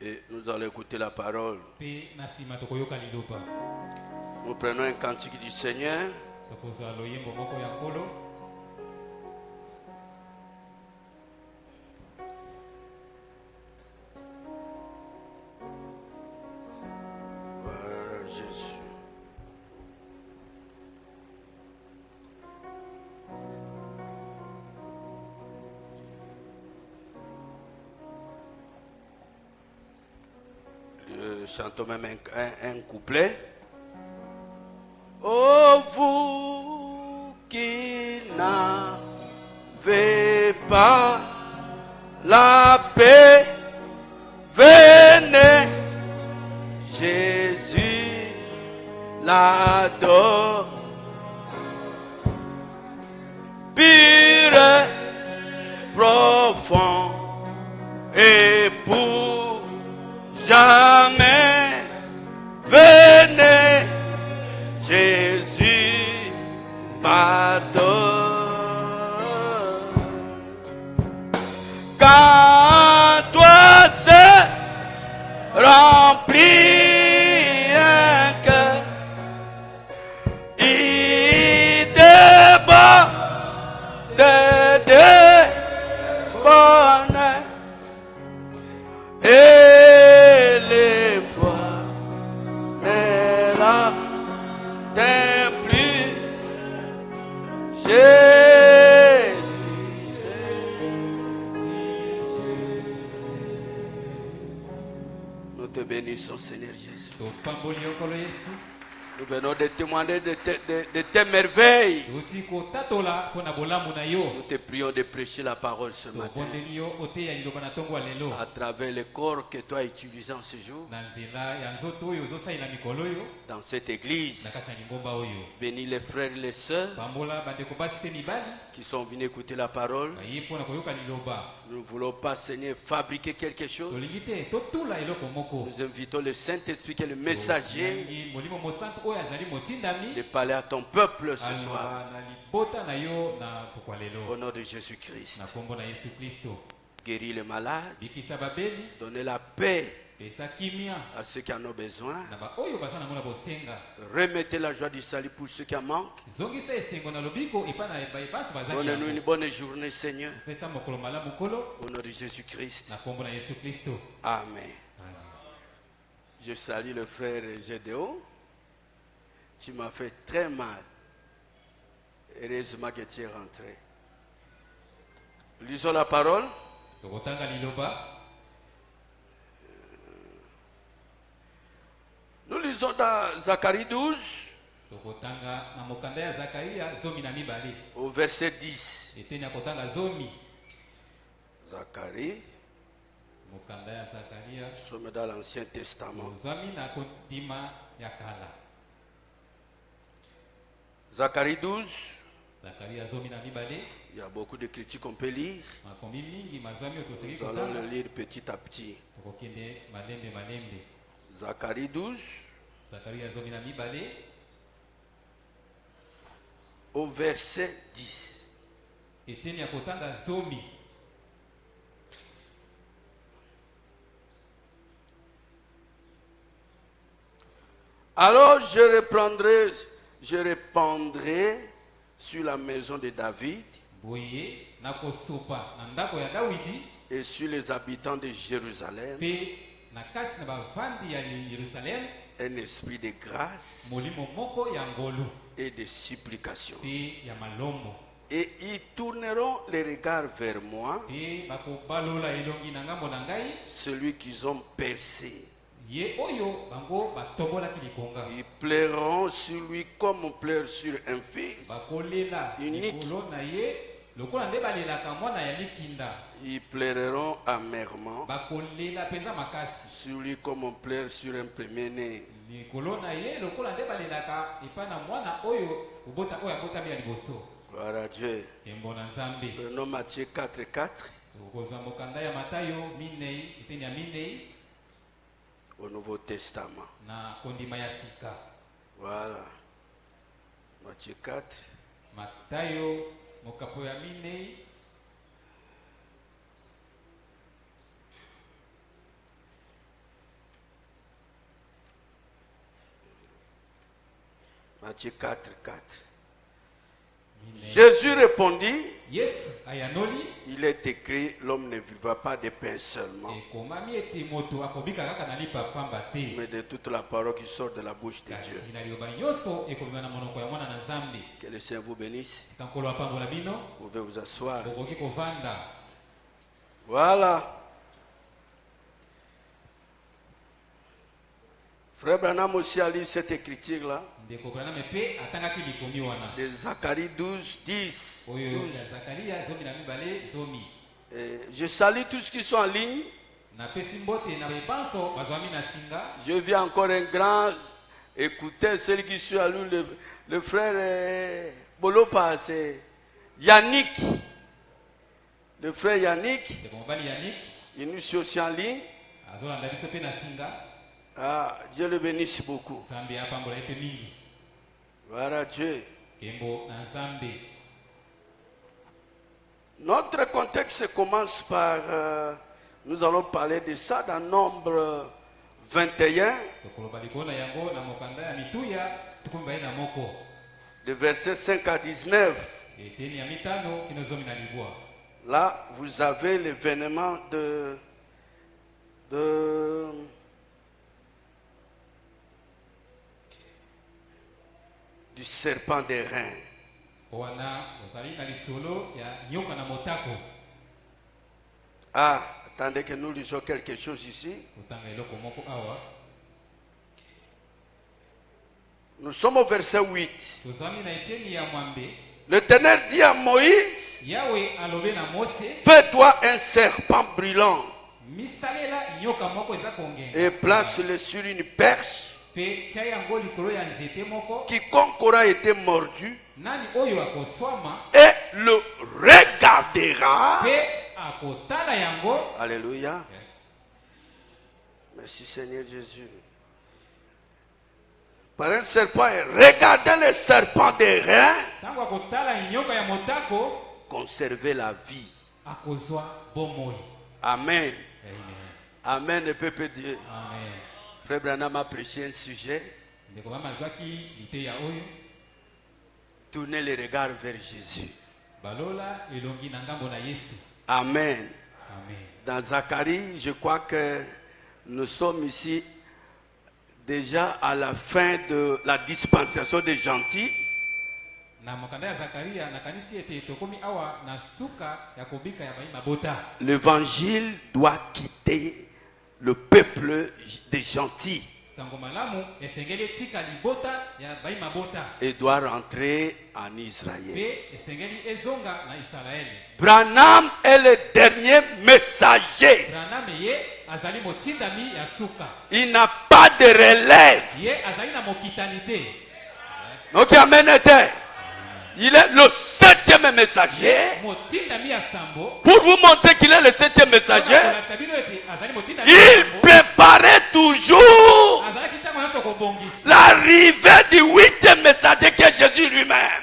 Et nous allons écouter la parole. Nous prenons un cantique du Seigneur. Voilà Jésus. Chantons même un couplet. Oh, vous qui n'avez pas la paix, venez, Jésus l'adore. Pire, profond et pour jamais, venez, Jésus pardonne. Quand toi seul remplis un cœur, il déborde de bonheur et les fois n'est là t'es plus Jésus. Nous te bénissons, Seigneur Jésus. Nous venons de témoigner de tes merveilles. Nous te prions de prêcher la parole ce matin à travers le corps que tu as utilisé en ce jour dans cette église. Bénis les frères et les sœurs qui sont venus écouter la parole. Nous ne voulons pas, Seigneur, fabriquer quelque chose. Nous invitons le Saint-Esprit qui est le messager de parler à ton peuple ce soir. Au nom de Jésus-Christ. Guéris les malades. Donnez la paix à ceux qui en ont besoin. Remettez la joie du salut pour ceux qui en manquent. Donnez-nous une bonne journée, Seigneur. Au nom de Jésus-Christ. Amen. Je salue le frère Gédéon. Tu m'as fait très mal. Heureusement que tu es rentré. Lisons la parole. Nous lisons dans Zacharie 12 au verset 10. Zacharie, nous sommes dans l'Ancien Testament. Zacharie 12. Il y a beaucoup de critiques qu'on peut lire. Nous allons le lire petit à petit. Zacharie 12. Au verset 10. Alors je répandrai sur la maison de David et sur les habitants de Jérusalem un esprit de grâce et de supplication. Et ils tourneront les regards vers moi, celui qu'ils ont percé. Ils pleureront sur lui comme on pleure sur un fils unique. Ils pleureront amèrement sur lui comme on pleure sur un premier-né. Voilà Dieu. Prenons Matthieu 4:4. Au Nouveau Testament. Voilà. Matthieu 4. Matthieu 4, 4. Jésus répondit, il est écrit, l'homme ne vivra pas de pain seulement, mais de toute la parole qui sort de la bouche de Dieu. Que le Seigneur vous bénisse. Vous pouvez vous asseoir. Voilà. Frère Branham aussi a lu cette écriture-là. De Zacharie 12, 10. 12. Je salue tous ceux qui sont en ligne. Je viens encore un grand écouter celui qui suit à lui, le frère Bolopa, c'est Yannick. Le frère Yannick. Il nous suit aussi en ligne. Ah, Dieu le bénisse beaucoup. Voilà Dieu. Notre contexte commence par, nous allons parler de ça dans Nombre 21, de versets 5 à 19. Là, vous avez l'événement du serpent des reins. Ah, attendez que nous lisons quelque chose ici. Nous sommes au verset 8. L'Éternel dit à Moïse, fais-toi un serpent brûlant et place-le sur une perche. Quiconque aura été mordu et le regardera. Alléluia. Merci Seigneur Jésus. Par un serpent, et regardez le serpent des reins, conservez la vie. Amen. Amen, le peuple de Dieu. Amen. Frère Branham a prêché un sujet. Tournez les regards vers Jésus. Amen. Dans Zacharie, je crois que nous sommes ici déjà à la fin de la dispensation des gentils. L'évangile doit quitter le peuple des gentils et doit rentrer en Israël. Branham est le dernier messager. Il n'a pas de relève. Donc, amen. Il est le 7e messager. Pour vous montrer qu'il est le 7e messager, il préparait toujours l'arrivée du 8e messager qui est Jésus lui-même.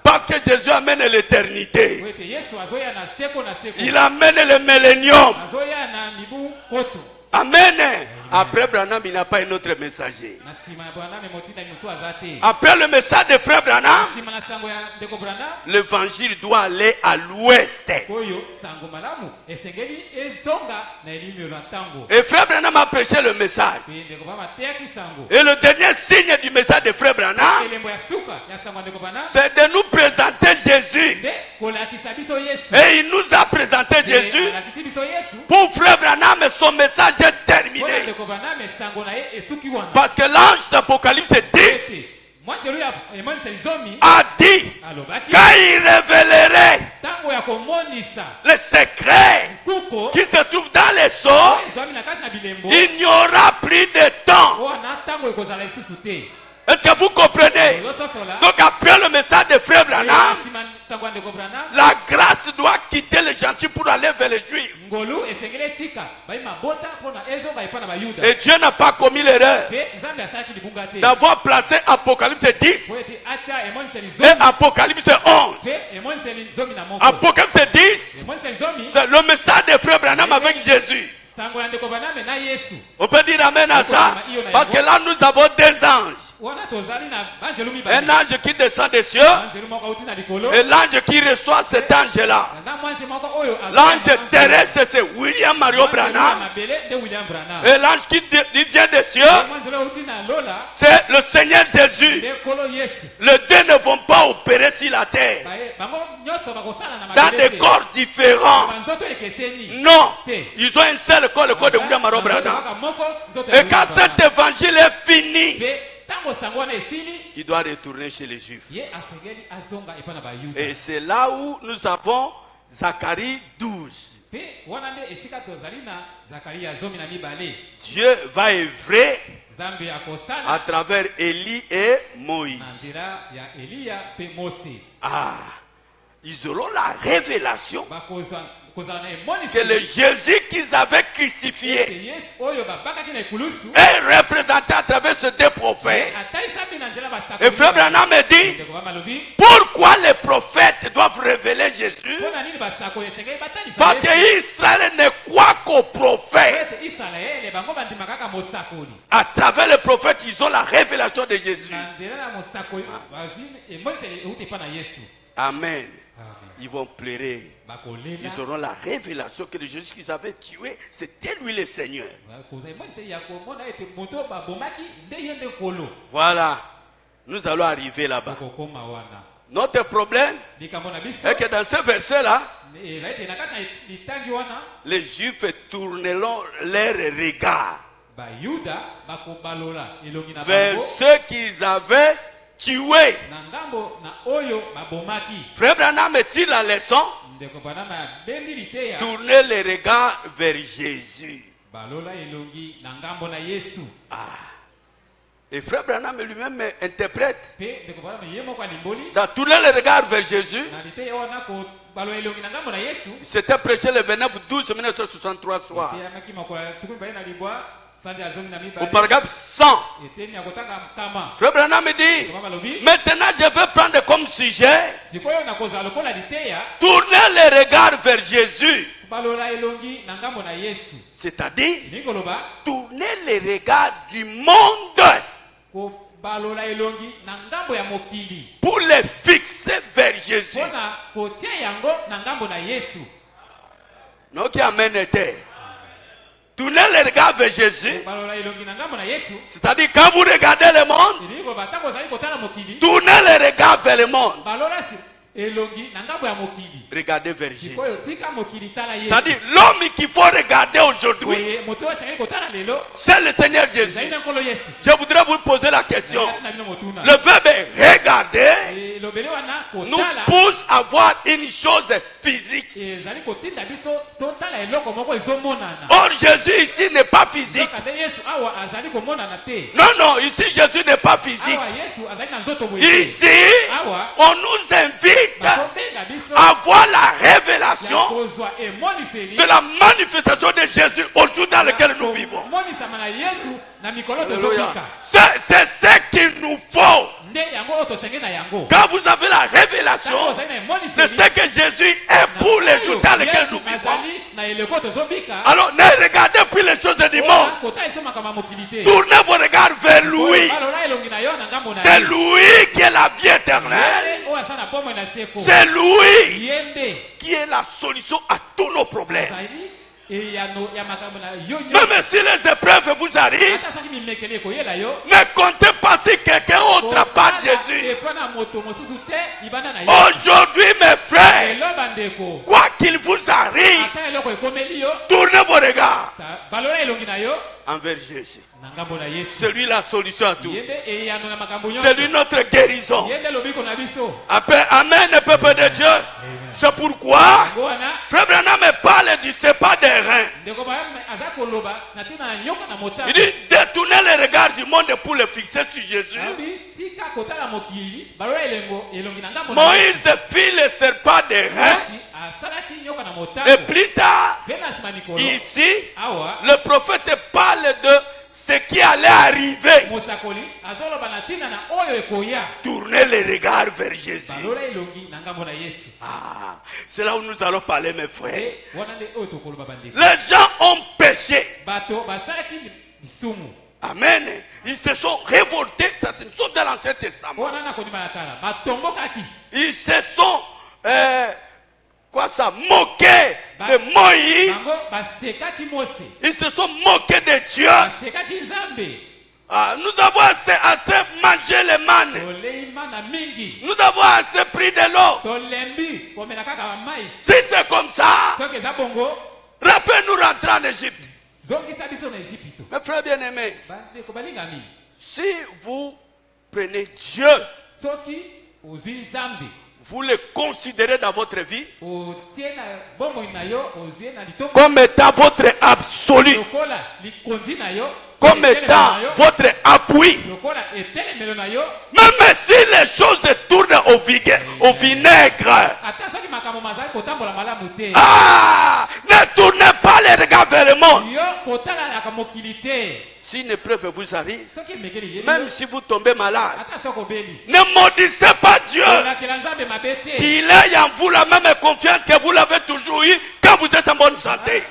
Parce que Jésus amène l'éternité. Il amène le millénium. Amen. Après Branham, il n'a pas un autre messager. Après le message de frère Branham, l'évangile doit aller à l'ouest. Et frère Branham a prêché le message. Et le dernier signe du message de frère Branham, c'est de nous présenter Jésus. Et il nous a présenté Jésus. Pour frère Branham, son message est terminé. Parce que l'ange d'Apocalypse 10 a dit, quand il révélerait les secrets qui se trouvent dans les sceaux, il n'y aura plus de temps. Est-ce que vous comprenez? Donc après le message de frère Branham, la grâce doit quitter les gentils pour aller vers les juifs. Et Dieu n'a pas commis l'erreur d'avoir placé Apocalypse 10 et Apocalypse 11. Apocalypse 10, c'est le message de frère Branham avec Jésus. On peut dire amen à ça. Parce que là, nous avons des anges. Un ange qui descend des cieux. Et l'ange qui reçoit cet ange-là. L'ange terrestre, c'est William Mario Branham. Et l'ange qui vient des cieux, c'est le Seigneur Jésus. Les deux ne vont pas opérer sur la terre. Dans des corps différents. Non. Ils ont un seul corps, le corps de William Mario Branham. Et quand cet évangile est fini, il doit retourner chez les Juifs. Et c'est là où nous avons Zacharie 12. Dieu va œuvrer à travers Élie et Moïse. Ils auront la révélation que le Jésus qu'ils avaient crucifié est représenté à travers ces deux prophètes. Et Frère Branham me dit, pourquoi les prophètes doivent révéler Jésus? Parce qu'Israël ne croit qu'aux prophètes. À travers les prophètes, ils ont la révélation de Jésus. Amen. Ils vont pleurer. Ils auront la révélation que le Jésus qu'ils avaient tué, c'était lui le Seigneur. Voilà. Nous allons arriver là-bas. Notre problème est que dans ce verset-là, les Juifs tourneront leur regard vers ceux qu'ils avaient tué. Frère Branham tire la leçon. Tournez les regards vers Jésus. Et Frère Branham lui-même interprète. Dans tourner les regards vers Jésus. C'était prêché le 29/12/1963 soir. Au paragraphe 100. Frère Branham me dit, maintenant je vais prendre comme sujet tourner les regards vers Jésus. C'est-à-dire tourner les regards du monde pour les fixer vers Jésus. Non, qui amène terre. Tournez les regards vers Jésus. C'est-à-dire quand vous regardez le monde, tournez les regards vers le monde. Regardez vers Jésus. C'est-à-dire l'homme qu'il faut regarder aujourd'hui, c'est le Seigneur Jésus. Je voudrais vous poser la question. Le verbe regarder nous pousse à voir une chose physique. Or Jésus ici n'est pas physique. Non, non, ici Jésus n'est pas physique. Ici, on nous invite à voir la révélation de la manifestation de Jésus au jour dans lequel nous vivons. C'est ce qu'il nous faut. Quand vous avez la révélation de ce que Jésus est pour les jours dans lesquels nous vivons, alors ne regardez plus les choses du monde. Tournez vos regards vers lui. C'est lui qui est la vie éternelle. C'est lui qui est la solution à tous nos problèmes. Même si les épreuves vous arrivent, ne comptez pas si quelqu'un autre à part Jésus. Aujourd'hui, mes frères, quoi qu'il vous arrive, tournez vos regards envers Jésus. C'est lui la solution à tout. C'est lui notre guérison. Amen, peuple de Dieu. C'est pourquoi Frère Branham me parle du sépas des reins. Il dit détournez les regards du monde pour les fixer sur Jésus. Moïse fit le sépas des reins. Et plus tard, ici, le prophète parle de ce qui allait arriver. Tournez les regards vers Jésus. Ah, c'est là où nous allons parler, mes frères. Les gens ont péché. Amen. Ils se sont révoltés. Ça, c'est une chose de l'Ancien Testament. Ils se sont moqués de Moïse. Ils se sont moqués de Dieu. Ah, nous avons assez mangé les mannes. Nous avons assez pris de l'eau. Si c'est comme ça, refais-nous rentrer en Égypte. Mes frères bien-aimés, si vous prenez Dieu, vous le considérez dans votre vie comme étant votre absolu, comme étant votre appui. Même si les choses tournent au vinaigre, ne tournez pas les regards vers le monde. Si une épreuve vous arrive, même si vous tombez malade, ne maudissez pas Dieu. Qu'il ait en vous la même confiance que vous l'avez toujours eu quand vous êtes en bonne santé.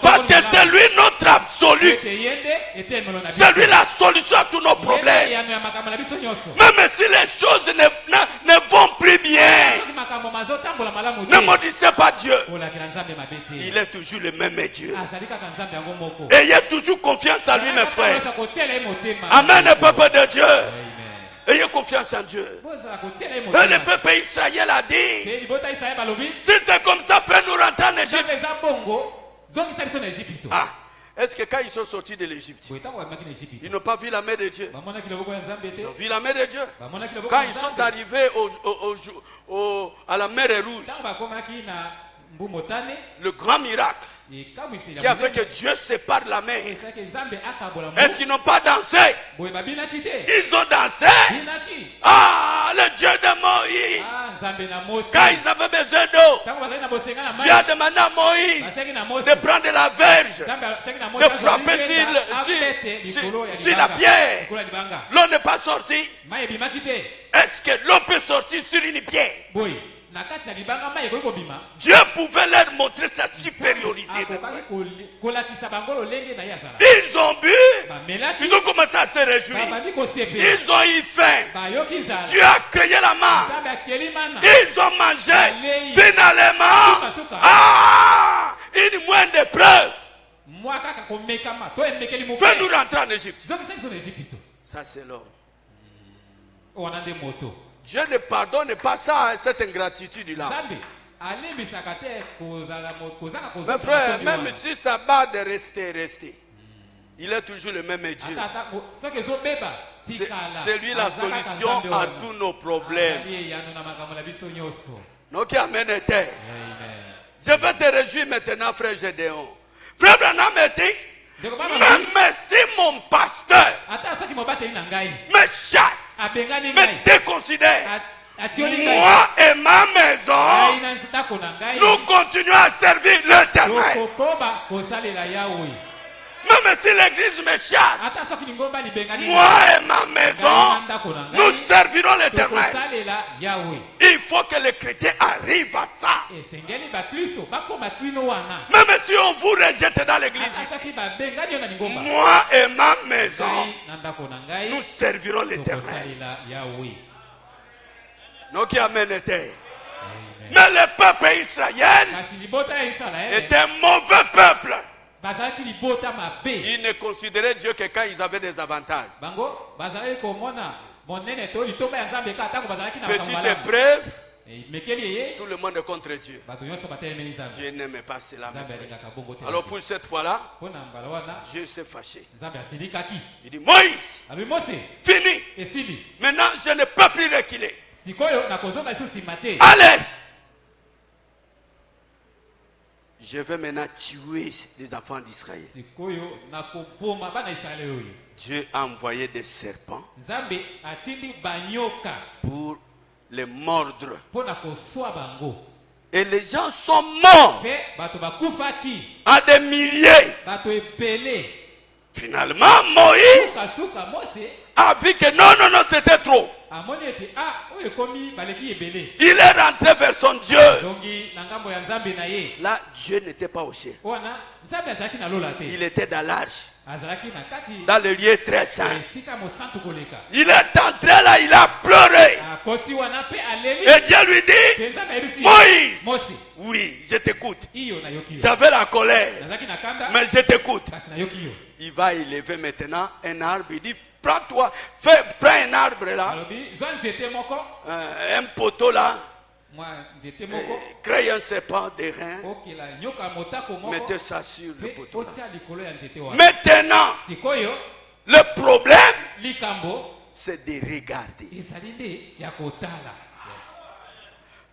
Parce que c'est lui notre absolu. C'est lui la solution à tous nos problèmes. Même si les choses ne vont plus bien, ne maudissez pas Dieu. Il est toujours le même Dieu. Ayez toujours confiance en lui, mes frères. Amen, le peuple de Dieu. Ayez confiance en Dieu. Et le peuple Israël a dit, si c'est comme ça, fais-nous rentrer en Égypte. Ah, est-ce que quand ils sont sortis de l'Égypte, ils n'ont pas vu la main de Dieu? Ils ont vu la main de Dieu. Quand ils sont arrivés à la mer Rouge, le grand miracle qui a fait que Dieu sépare la mer. Est-ce qu'ils n'ont pas dansé? Ils ont dansé. Ah, le Dieu de Moïse. Quand ils avaient besoin d'eau, Dieu a demandé à Moïse de prendre la verge, de frapper sur la pierre. L'eau n'est pas sortie. Est-ce que l'eau peut sortir sur une pierre? Dieu pouvait leur montrer sa supériorité. Ils ont bu, ils ont commencé à se réjouir. Ils ont eu faim. Dieu a créé la main. Ils ont mangé. Finalement, une moindre d'épreuve. Fais-nous rentrer en Égypte. Ça, c'est l'homme. Dieu ne pardonne pas ça, cette ingratitude-là. Mes frères, même si ça bat de rester, il est toujours le même Dieu. C'est lui la solution à tous nos problèmes. Donc, amen. Je vais te réjouir maintenant, frère Gédéon. Frère Branham dit, même si mon pasteur me chasse, me déconsidère, moi et ma maison, nous continuons à servir l'Éternel. Même si l'église me chasse, moi et ma maison, nous servirons l'Éternel. Il faut que les chrétiens arrivent à ça. Même si on vous rejette dans l'église ici, moi et ma maison, nous servirons l'Éternel. Donc il amène terre. Mais le peuple Israël est un mauvais peuple. Ils ne considéraient Dieu que quand ils avaient des avantages. Petite épreuve, tout le monde est contre Dieu. Dieu n'aime pas cela. Alors pour cette fois-là, Dieu s'est fâché. Il dit, Moïse, fini. Maintenant, je ne peux plus reculer. Allez. Je vais maintenant tuer les enfants d'Israël. Dieu a envoyé des serpents pour les mordre. Et les gens sont morts à des milliers. Finalement, Moïse a vu que non, c'était trop. Il est rentré vers son Dieu. Là, Dieu n'était pas au ciel. Il était dans l'arche, dans le lieu très saint. Il est entré là, il a pleuré. Et Dieu lui dit, Moïse, oui, je t'écoute. J'avais la colère, mais je t'écoute. Il va élever maintenant un arbre. Il dit, prends-toi, prends un arbre là, un poteau là, crée un serpent d'airain, mettez ça sur le poteau là. Maintenant, le problème, c'est de regarder.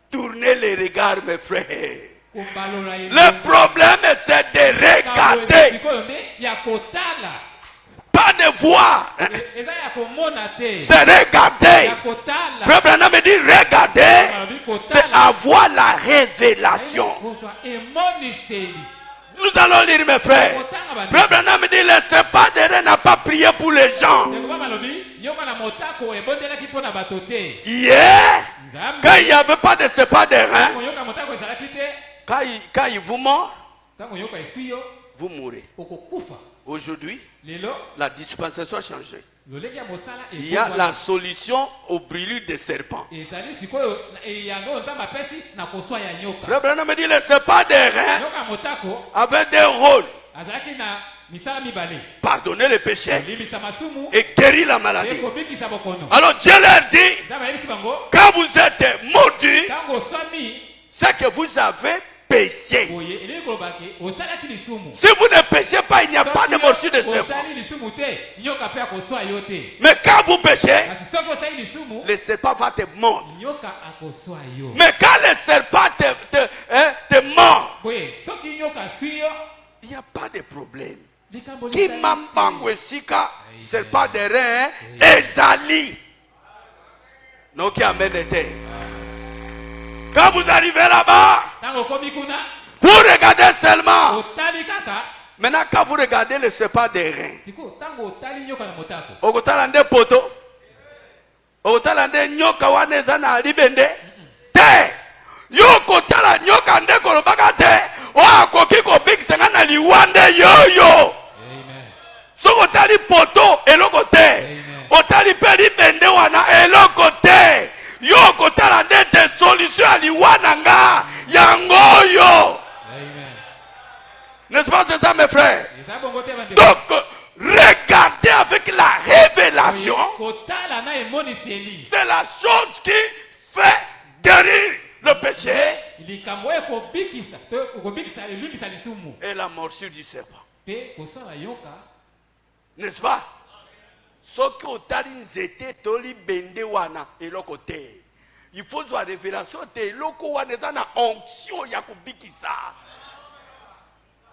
Tournez les regards, mes frères. Le problème, c'est de regarder. Pas de voir. C'est regarder. Frère Branham me dit regarder, c'est avoir la révélation. Nous allons lire, mes frères. Frère Branham me dit le serpent d'airain n'a pas prié pour les gens. Hier, quand il n'y avait pas de serpent d'airain, quand il vous mord, vous mourrez. Aujourd'hui, la dispensation a changé. Il y a la solution aux brûlures des serpents. Frère Branham me dit le serpent d'airain avait deux rôles. Pardonner les péchés et guérir la maladie. Alors Dieu leur dit, quand vous êtes mordus, c'est que vous avez péché. Si vous ne péchez pas, il n'y a pas de morsure de serpent. Mais quand vous péchez, le serpent va te mordre. Mais quand le serpent te mord, il n'y a pas de problème. Qui m'embangue sika, serpent d'airain, Ezali. Donc qui amène été. Quand vous arrivez là-bas, vous regardez seulement. Maintenant, quand vous regardez le serpent d'airain, vous regardez poto, vous regardez nyoka waneza na libende, te, yoko tala nyoka nde kolobaka te, wa koki kobik sengana liwande yoyo. Soko tali poto eloko te, otali pe libende wana eloko te. Yoko tala nde solution aliwana nga yangoyo. N'est-ce pas c'est ça mes frères? Donc regardez avec la révélation. C'est la chose qui fait guérir le péché et la morsure du serpent. N'est-ce pas? Soki otali nzete toli bende wana eloko te. Il faut voir révélation te eloko wana eza na onction ya kubikisa.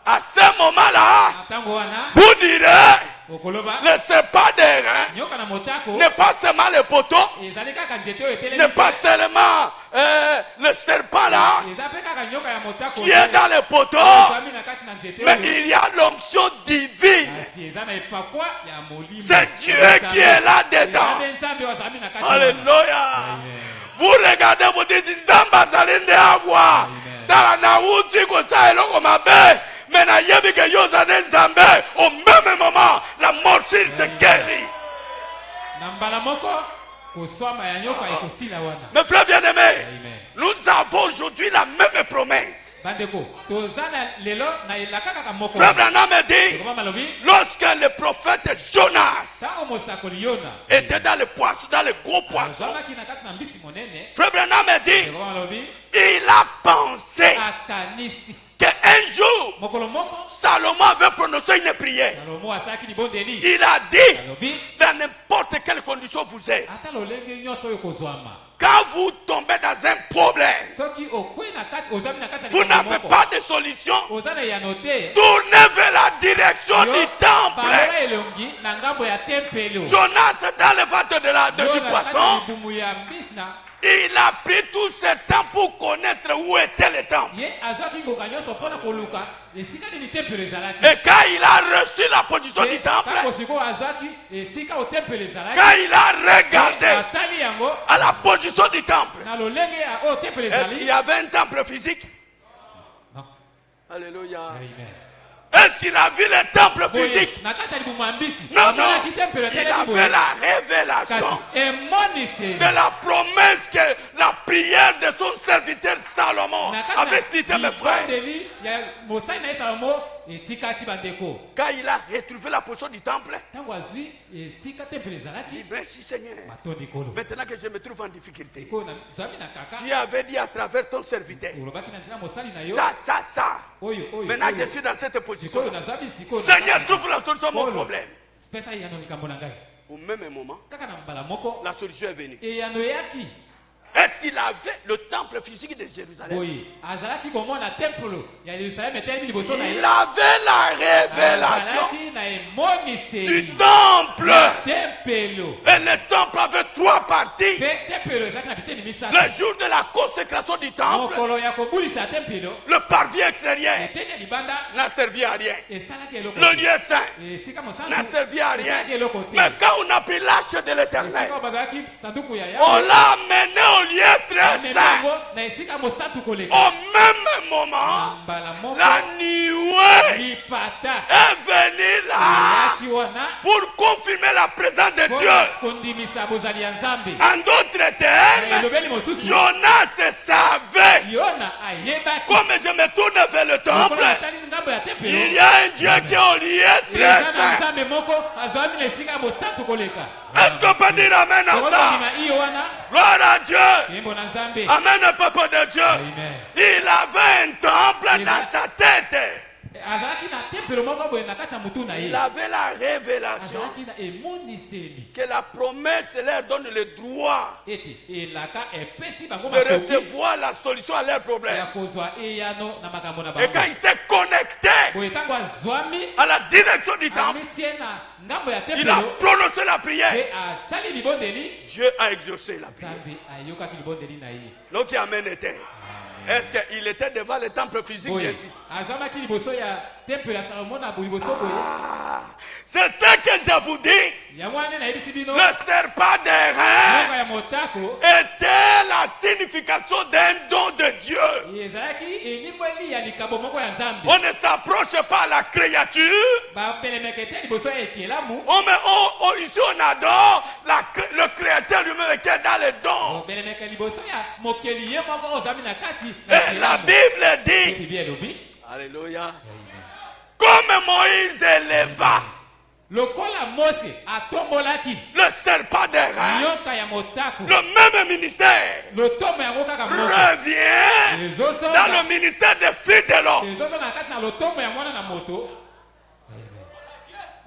À ce moment-là, vous direz, le serpent d'airain n'est pas seulement le poteau, n'est pas seulement le serpent là qui est dans le poteau, mais il y a l'onction divine. C'est Dieu qui est là dedans. Alléluia. Vous regardez, vous dites, Zamba Zalinde Agua, Tarana Uti Kosa Eloko Mabe. Mais au même moment, la morsure se guérit. Mes frères bien-aimés, nous avons aujourd'hui la même promesse. Frère Branham me dit, lorsque le prophète Jonas était dans le poisson, dans le gros poisson, Frère Branham me dit, il a pensé qu'un jour, Salomon avait prononcé une prière. Il a dit, dans n'importe quelle condition vous êtes, quand vous tombez dans un problème, vous n'avez pas de solution, tournez vers la direction du temple. Jonas dans le ventre du poisson, Il a pris tout ce temps pour connaître où était le temple. Et quand il a reçu la position du temple, quand il a regardé à la position du temple, est-ce qu'il y avait un temple physique? Non. Alléluia. Amen. Est-ce qu'il a vu le temple physique? Non, non. Il avait la révélation de la promesse que la prière de son serviteur Salomon avait cité, mes frères. Quand il a retrouvé la position du temple, il dit merci Seigneur. Maintenant que je me trouve en difficulté, tu avais dit à travers ton serviteur, ça. Maintenant je suis dans cette position. Seigneur, trouve la solution à mon problème. Au même moment, la solution est venue. Est-ce qu'il avait le temple physique de Jérusalem? Oui. Il avait la révélation du temple. Et le temple avait 3 parties. Le jour de la consécration du temple, le parvis extérieur n'a servi à rien. Le lieu saint n'a servi à rien. Mais quand on a pris l'arche de l'Éternel, on l'a amené au lieu très saint. Au même moment, la nuée est venue là pour confirmer la présence de Dieu. En d'autres termes, Jonas savait, comme je me tourne vers le temple, il y a un Dieu qui est au lieu très saint. Est-ce qu'on peut dire amen à ça? Gloire à Dieu. Amen au peuple de Dieu. Amen. Il avait un temple dans sa tête. Il avait la révélation que la promesse leur donne le droit de recevoir la solution à leurs problèmes. Et quand il s'est connecté à la direction du temple, il a prononcé la prière. Dieu a exaucé la prière. Donc il amène était. Est-ce qu'il était devant le temple physique? J'insiste. C'est ce que je vous dis. Le serpent des reins était la signification d'un don de Dieu. On ne s'approche pas à la créature. Ici on adore le créateur lui-même qui est dans les dons. Et la Bible dit, alléluia, comme Moïse éleva le serpent des reins, le même ministère revient dans le ministère des filles de l'homme.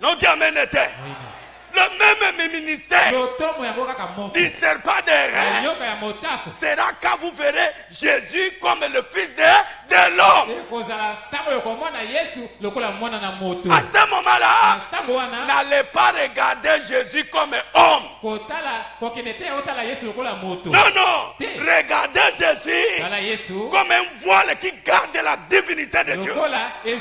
Donc, Amen était. Le même ministère du serpent des reins sera quand vous verrez Jésus comme le fils de l'homme. À ce moment-là, n'allez pas regarder Jésus comme homme. Non, non. Regardez Jésus comme un voile qui garde la divinité de Dieu. Et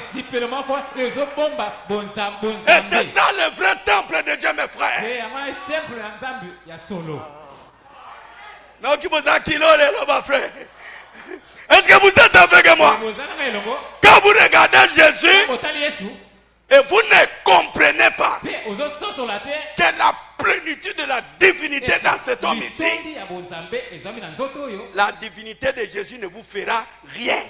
c'est ça le vrai temple de Dieu, mes frères. Non, qui vous a kilo, ma frère. Est-ce que vous êtes avec moi? Quand vous regardez Jésus et vous ne comprenez pas que la plénitude de la divinité dans cet homme ici, la divinité de Jésus ne vous fera rien.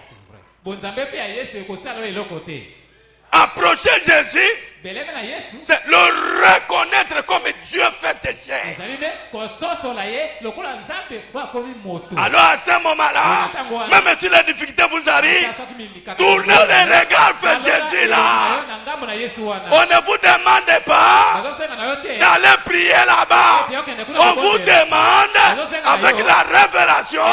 Approcher Jésus, c'est le reconnaître comme Dieu fait des chair. Alors à ce moment-là, même si la difficulté vous arrive, tournez les regards vers Jésus là. On ne vous demande pas d'aller prier là-bas. On vous demande avec la révélation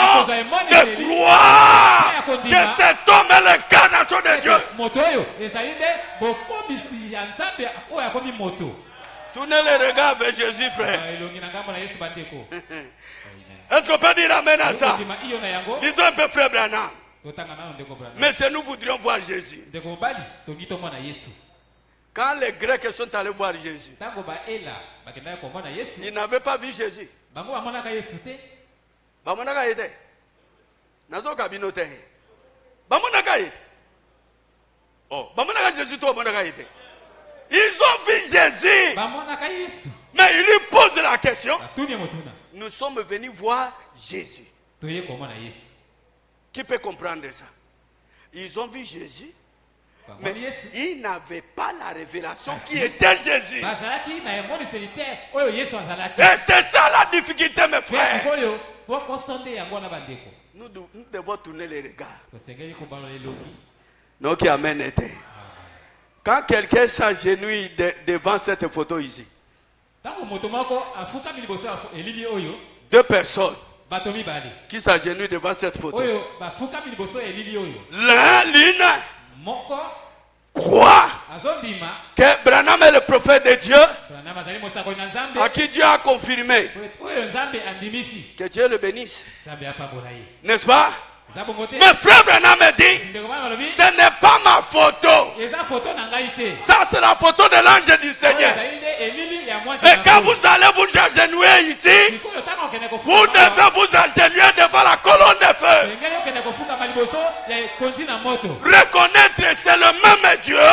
de croire que cet homme est l'incarnation de Dieu. Tournez les regards vers Jésus, frère. Est-ce qu'on peut dire amen à ça? Disons un peu frère Branham. Mais si nous voudrions voir Jésus. Quand les Grecs sont allés voir Jésus, ils n'avaient pas vu Jésus. Ils ont vu Jésus. Mais ils lui posent la question. Nous sommes venus voir Jésus. Qui peut comprendre ça? Ils ont vu Jésus. Mais ils n'avaient pas la révélation qui était Jésus. Et c'est ça la difficulté, mes frères. Nous devons tourner les regards. Donc, amen était. Quand quelqu'un s'agenouille devant cette photo ici, deux personnes qui s'agenouillent devant cette photo, l'une croit que Branham est le prophète de Dieu, à qui Dieu a confirmé. Que Dieu le bénisse. N'est-ce pas? Mais frère Branham me dit, ce n'est pas ma photo. Ça c'est la photo de l'ange du Seigneur. Et quand vous allez vous agenouiller ici, vous devez vous agenouiller devant la colonne de feu. Reconnaître c'est le même Dieu.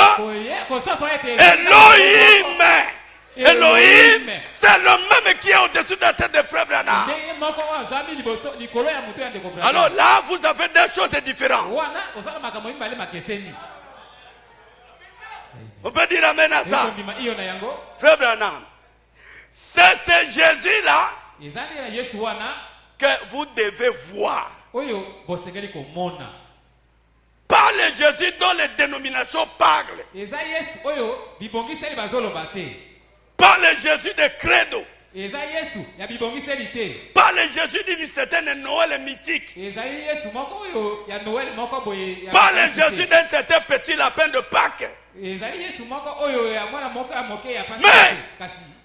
Elohim, c'est le même qui est au-dessus de la tête de frère Branham. Alors là, vous avez deux choses différentes. On peut dire amen à ça. Frère Branham, c'est ce Jésus-là que vous devez voir. Pas le Jésus dont les dénominations parlent. Pas le Jésus de credo. Pas le Jésus d'une certaine Noël mythique. Pas le Jésus d'un certain petit lapin de Pâques. Mais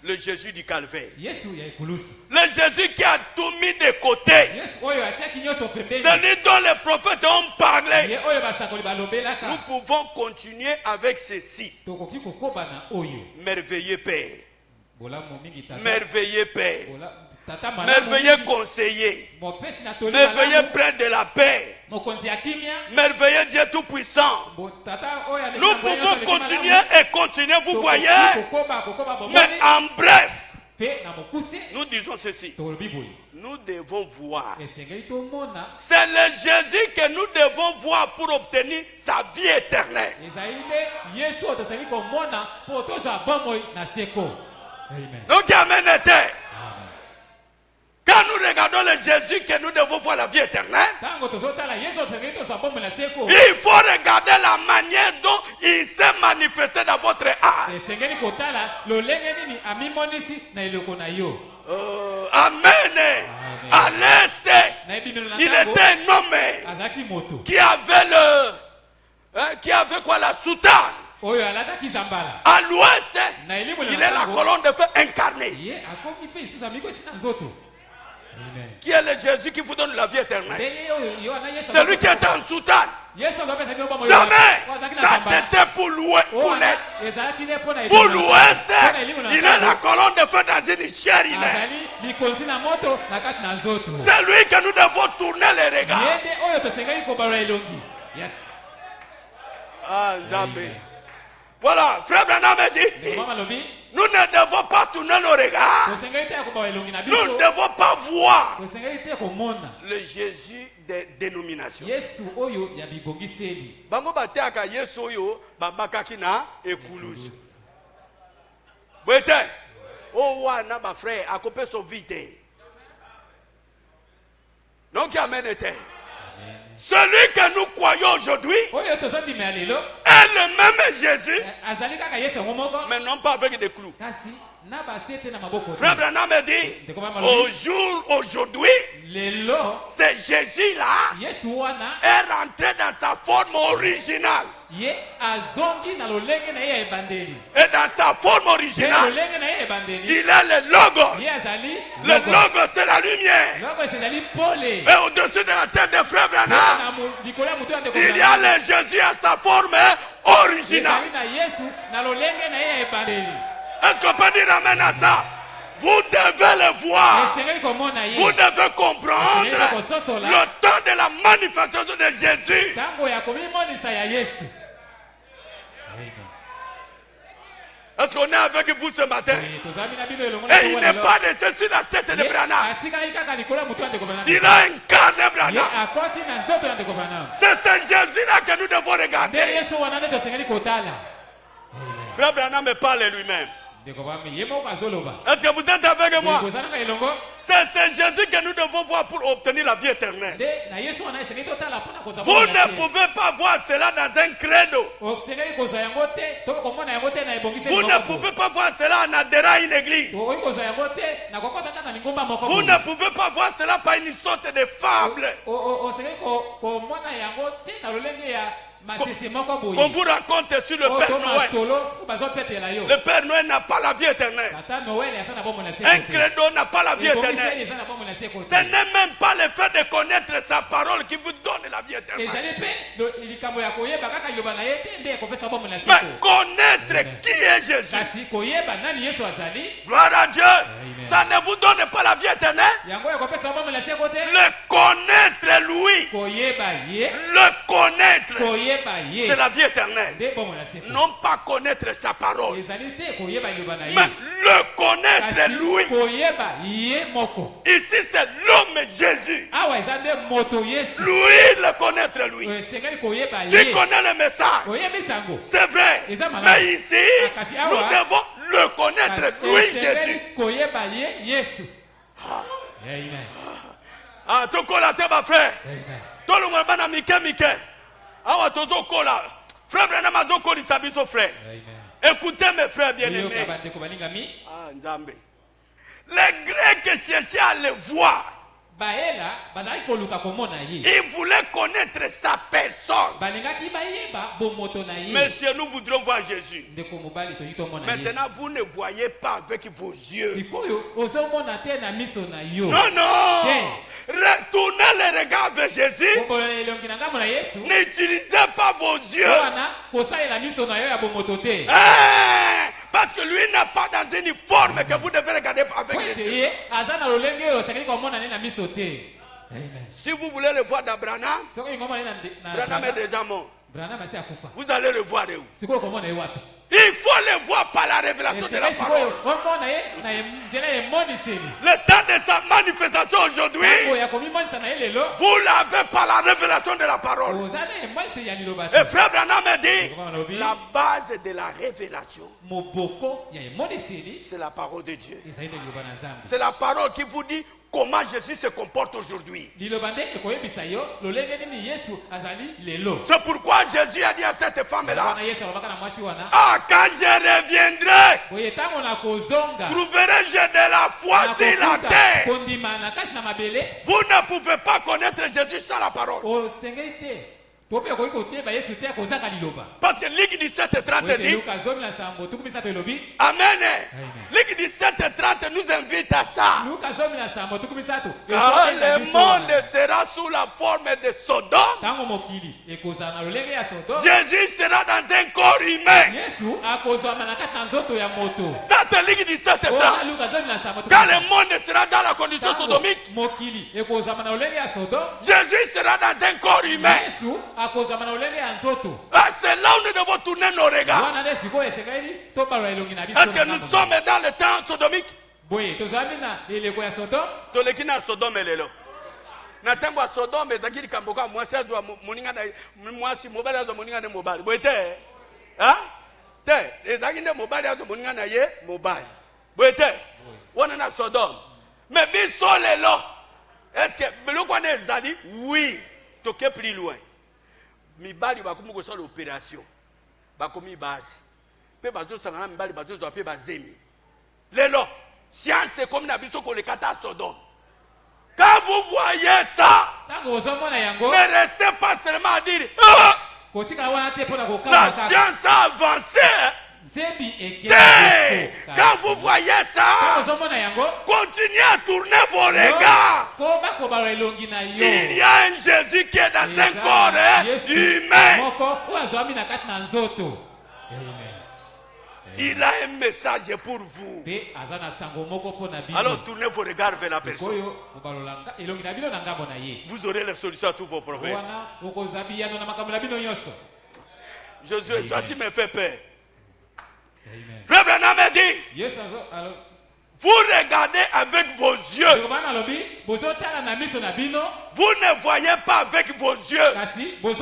le Jésus du Calvaire. Le Jésus qui a tout mis de côté. Celui dont les prophètes ont parlé. Nous pouvons continuer avec ceci. Merveilleux Père. Merveilleux Père. Merveilleux conseiller. Merveilleux prince de la paix. Merveilleux Dieu tout-puissant. Nous pouvons continuer et continuer, vous voyez. Mais en bref, nous disons ceci. Nous devons voir. C'est le Jésus que nous devons voir pour obtenir sa vie éternelle. Donc, amen était. Quand nous regardons le Jésus que nous devons voir la vie éternelle, il faut regarder la manière dont il s'est manifesté dans votre âme. Amen. À l'est, il était un homme qui avait quoi, la soutane. À l'ouest, il est la colonne de feu incarnée. Qui est le Jésus qui vous donne la vie éternelle? Celui qui est en soutane. Jamais. Ça c'était pour l'ouest. Pour l'ouest, il est la colonne de feu dans une chair. C'est lui que nous devons tourner les regards. Ah, jamais. Voilà, frère Branham a dit, nous ne devons pas tourner nos regards. Nous ne devons pas voir le Jésus des dénominations. Bango bateka Yesu oyo babakaki na ekulusu. Bwete, o wana ba frère akope so vite. Donc amen était. Celui que nous croyons aujourd'hui est le même Jésus, mais non pas avec des clous. Frère Branham me dit, aujourd'hui, c'est Jésus-là est rentré dans sa forme originale. Et dans sa forme originale, il est le Logos. Le Logos, c'est la lumière. Et au-dessus de la tête de Frère Branham, il y a le Jésus à sa forme originale. Est-ce qu'on peut dire amen à ça? Vous devez le voir. Vous devez comprendre le temps de la manifestation de Jésus. Est-ce qu'on est avec vous ce matin? Et il n'est pas laissé sur la tête de Branham. Il a incarné Branham. C'est ce Jésus-là que nous devons regarder. Frère Branham me parle lui-même. Est-ce que vous êtes avec moi? C'est Jésus que nous devons voir pour obtenir la vie éternelle. Vous ne pouvez pas voir cela dans un credo. Vous ne pouvez pas voir cela en adhérant à une église. Vous ne pouvez pas voir cela par une sorte de fable. On vous raconte sur le Père Noël. Le Père Noël n'a pas la vie éternelle. Un credo n'a pas la vie éternelle. Ce n'est même pas le fait de connaître sa parole qui vous donne la vie éternelle. Mais connaître qui est Jésus. Gloire à Dieu. Ça ne vous donne pas la vie éternelle. Le connaître lui. Le connaître. C'est la vie éternelle. Non pas connaître sa parole. Mais le connaître lui. Ici c'est l'homme Jésus. Lui le connaître lui. Tu connais le message. C'est vrai. Mais ici nous devons le connaître lui Jésus. Ah, tout collaté ma frère. Tout le monde a mis awa tozo kola frère Branham azo koli sabiso frère. Écoutez mes frères bien-aimés. Ah Nzambe. Les Grecs cherchaient à le voir. Ils voulaient connaître sa personne. Mais chez nous voudrons voir Jésus. Maintenant vous ne voyez pas avec vos yeux. Non, non. Retournez le regard vers Jésus. N'utilisez pas vos yeux. Parce que lui n'a pas dans une forme que vous devez regarder avec les yeux. Si vous voulez le voir d'Abraham, Branham est déjà mort. Vous allez le voir de où? Il faut le voir par la révélation de la parole. Le temps de sa manifestation aujourd'hui, vous l'avez par la révélation de la parole. Et frère Branham me dit, la base de la révélation, c'est la parole de Dieu. C'est la parole qui vous dit comment Jésus se comporte aujourd'hui. C'est pourquoi Jésus a dit à cette femme-là, ah, quand je reviendrai, trouverai-je de la foi sur la terre? Vous ne pouvez pas connaître Jésus sans la parole. Parce que Luc 17:30 dit, Amen. Luc 17:30 nous invite à ça. Ah, le monde sera sous la forme de Sodome. Jésus sera dans un corps humain. Ça c'est Luc 17:30. Quand le monde sera dans la condition sodomique, Jésus sera dans un corps humain. Ah, c'est là où nous devons tourner nos regards. Est-ce que nous sommes dans le temps sodomique? Tolekina Sodome lelo. Na tembo Sodome ezakiri kamboka mwasi azwa moninga na mwasi mobali azwa moninga na mobali. Boete? Hein? Te, ezakiri na mobali azwa moninga na ye mobali. Boete? Wana na Sodome. Mais biso lelo. Est-ce que biloko na ezali? Oui. Toke plus loin. Mibali bakumu ko sala opération. bakomi base. Pe bazo sangana mbali bazo zo pe bazemi. Lelo, science comme na biso ko le kata Sodome. Quand vous voyez ça, ne restez pas seulement à dire la science a avancé. Quand vous voyez ça, continuez à tourner vos regards. Il y a un Jésus qui est dans un corps humain. Il a un message pour vous. Alors tournez vos regards vers la personne. Vous aurez la solution à tous vos problèmes. Josué, toi tu me fais peur. Frère Branham a dit, vous regardez avec vos yeux. Vous ne voyez pas avec vos yeux. Vous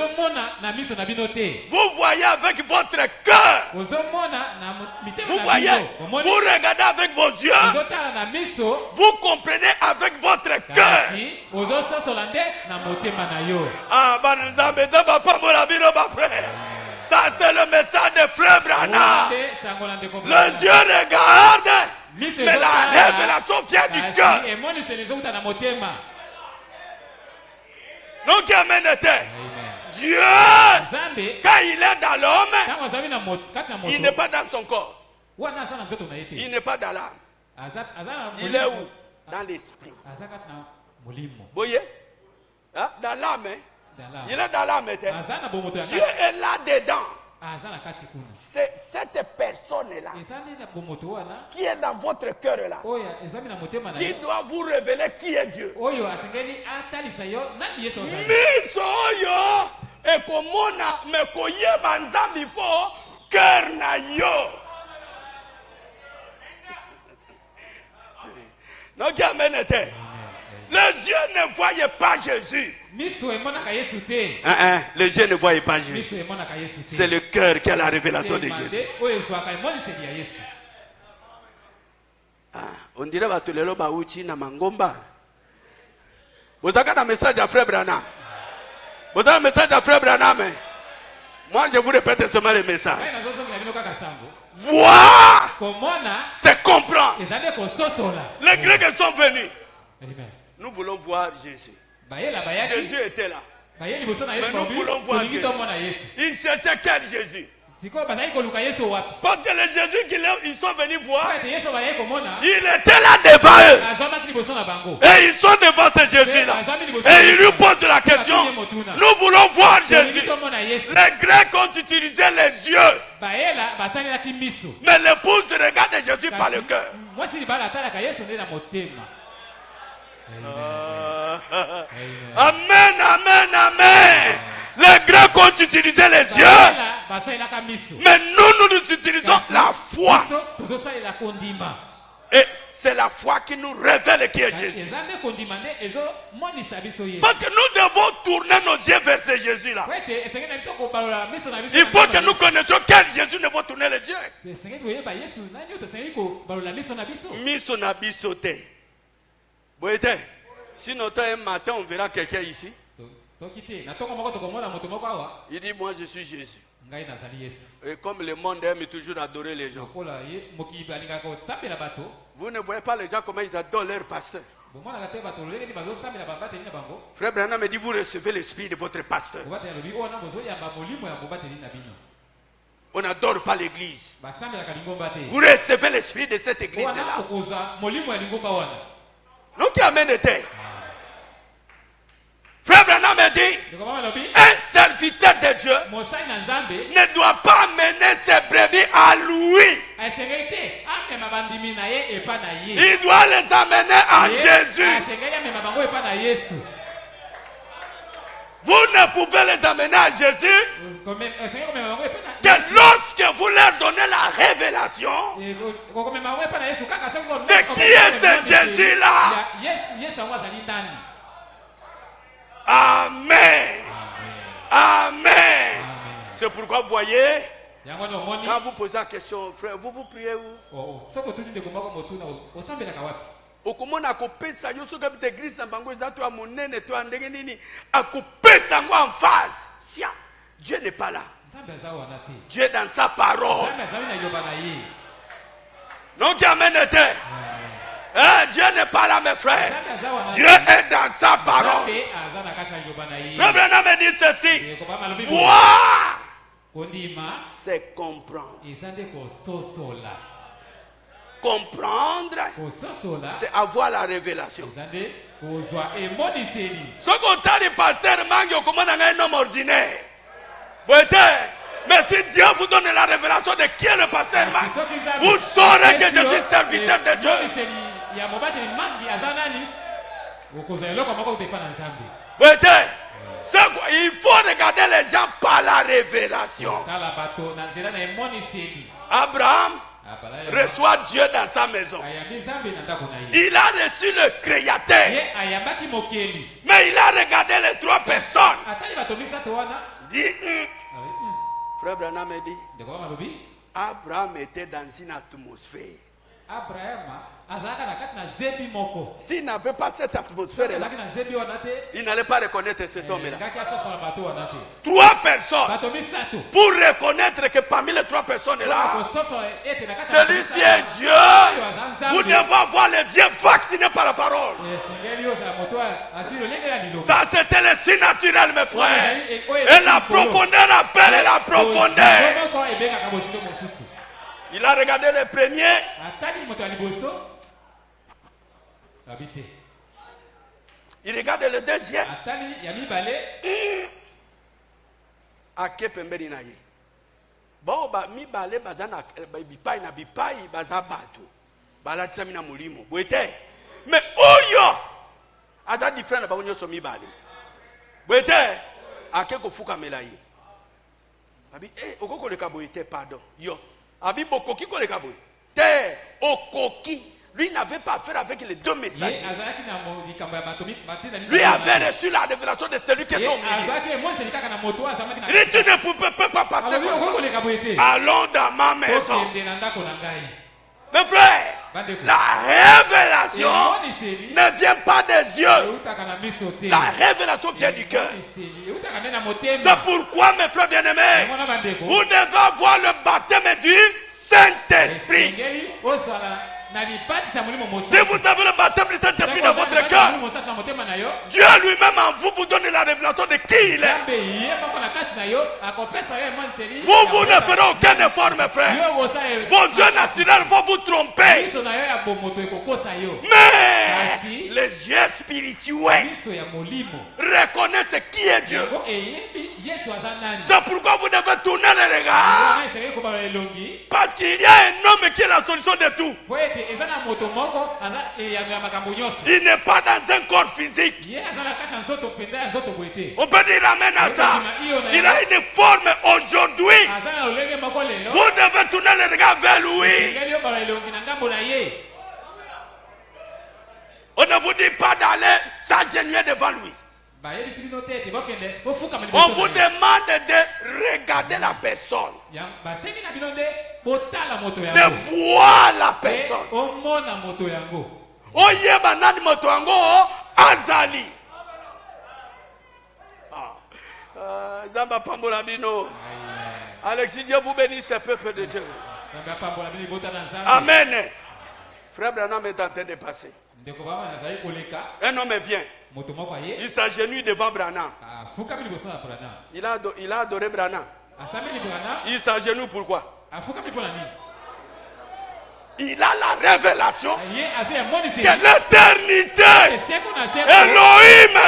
voyez avec votre cœur. Vous voyez, vous regardez avec vos yeux. Vous comprenez avec votre cœur. Ah, ça c'est le message de Frère Branham. Les yeux regardent. Mais la révélation vient du cœur. Donc, amen. Dieu, quand il est dans l'homme, il n'est pas dans son corps. Il n'est pas dans l'âme. Il est où? Dans l'esprit. Vous voyez? Dans l'âme. Il est dans l'âme. Dieu est là-dedans. C'est cette personne-là qui est dans votre cœur-là qui doit vous révéler qui est Dieu. Et comment me koyeba nzambi fo cœur na yo. Donc amen. Les yeux ne voyaient pas Jésus. Les yeux ne voyaient pas Jésus. C'est le cœur qui a la révélation de Jésus. On dirait que tu es na mangomba. Vous avez un message à Frère Branham. Vous avez un message à Frère Branham. Moi, je vous répète seulement le message. Voir, c'est comprendre. Les Grecs sont venus. Nous voulons voir Jésus. Jésus était là. Mais nous voulons voir Jésus. Ils cherchaient quel Jésus? Parce que les Jésus qu'ils sont venus voir, il était là devant eux. Et ils sont devant ce Jésus-là. Et ils lui posent la question. Nous voulons voir Jésus. Les Grecs ont utilisé les yeux. Mais l'épouse regarde Jésus par le cœur. Amen, amen, amen. Les Grecs ont utilisé les yeux, mais nous utilisons la foi. Et c'est la foi qui nous révèle qui est Jésus. Parce que nous devons tourner nos yeux vers ce Jésus-là. Il faut que nous connaissions quel Jésus devons tourner les yeux. Sinon, un matin, on verra quelqu'un ici. Il dit, moi je suis Jésus. Et comme le monde aime toujours adorer les gens, vous ne voyez pas les gens comment ils adorent leur pasteur. Frère Branham me dit, vous recevez l'esprit de votre pasteur. On n'adore pas l'église. Vous recevez l'esprit de cette église-là. Donc, il amène était. Frère Branham me dit, un serviteur de Dieu ne doit pas mener ses brebis à lui. Il doit les amener à Jésus. Vous ne pouvez les amener à Jésus que lorsque vous leur donnez la révélation de qui est ce Jésus-là. Amen. Amen. C'est pourquoi vous voyez, quand vous posez la question, frère, vous priez où? Okomona akopesa yo soki abita église na bango eza to ya monene to ya ndenge nini akopesa ngo en face. Sia, Dieu n'est pas là. Dieu est dans sa parole. Non, qui amène était. Dieu n'est pas là, mes frères. Dieu est dans sa parole. Frère Branham me dit ceci. Voir, c'est comprendre. Comprendre, c'est avoir la révélation. Ce qu'on t'a dit, pasteur, mangue, comment on a un homme ordinaire. Mais si Dieu vous donne la révélation de qui est le pasteur, vous saurez que je suis serviteur de Dieu. Il faut regarder les gens par la révélation. Abraham reçoit Dieu dans sa maison. Il a reçu le Créateur. Mais il a regardé les trois personnes. Il dit, Frère Branham me dit, Abraham était dans une atmosphère. S'il n'avait pas cette atmosphère-là, il n'allait pas reconnaître cet homme-là. Trois personnes pour reconnaître que parmi les trois personnes-là, celui-ci est Dieu. Vous devez avoir les yeux vaccinés par la parole. Ça, c'était le signe naturel, mes frères. Et la profondeur appelle la profondeur. Il a regardé le premier. Il regarde le deuxième. Ake pembeni na ye. Bao ba mi bale bazana bipai na bipai bazabatu. Balatisa mina mulimo. Bwete. Mais oyo aza different na banyo so mi bale. Bwete. Ake kofuka melaye. Abi okoko le kaboyete pardon. Yo. Abi bokoki ko le kaboy. Te okoki. Lui n'avait pas affaire avec les deux messagers. Lui avait reçu la révélation de celui qui est au milieu. Il dit, tu ne peux pas passer. Allons dans ma maison. Mes frères, la révélation ne vient pas des yeux. La révélation vient du cœur. C'est pourquoi, mes frères bien-aimés, vous devez avoir le baptême du Saint-Esprit. Si vous avez le baptême du Saint-Esprit dans votre cœur, Dieu lui-même en vous donne la révélation de qui il est. Vous ne ferez aucun effort, mes frères. Vos yeux naturels vont vous tromper. Mais les yeux spirituels reconnaissent qui est Dieu. C'est pourquoi vous devez tourner les regards. Parce qu'il y a un homme qui est la solution de tout. Il n'est pas dans un corps physique. On peut dire amen à ça. Il a une forme aujourd'hui. Vous devez tourner les regards vers lui. On ne vous dit pas d'aller s'agenouiller devant lui. On vous demande de regarder la personne, de voir la personne. Oye banani moto yango azali. Zamba pambola bino. Alexis, Dieu vous bénisse, ce peuple de Dieu. Amen. Frère Branham est en train de passer. Un homme vient. Il s'agenouille devant Branham. Il a adoré Branham. Il s'agenouille pourquoi? Il a la révélation que l'éternité, Elohim,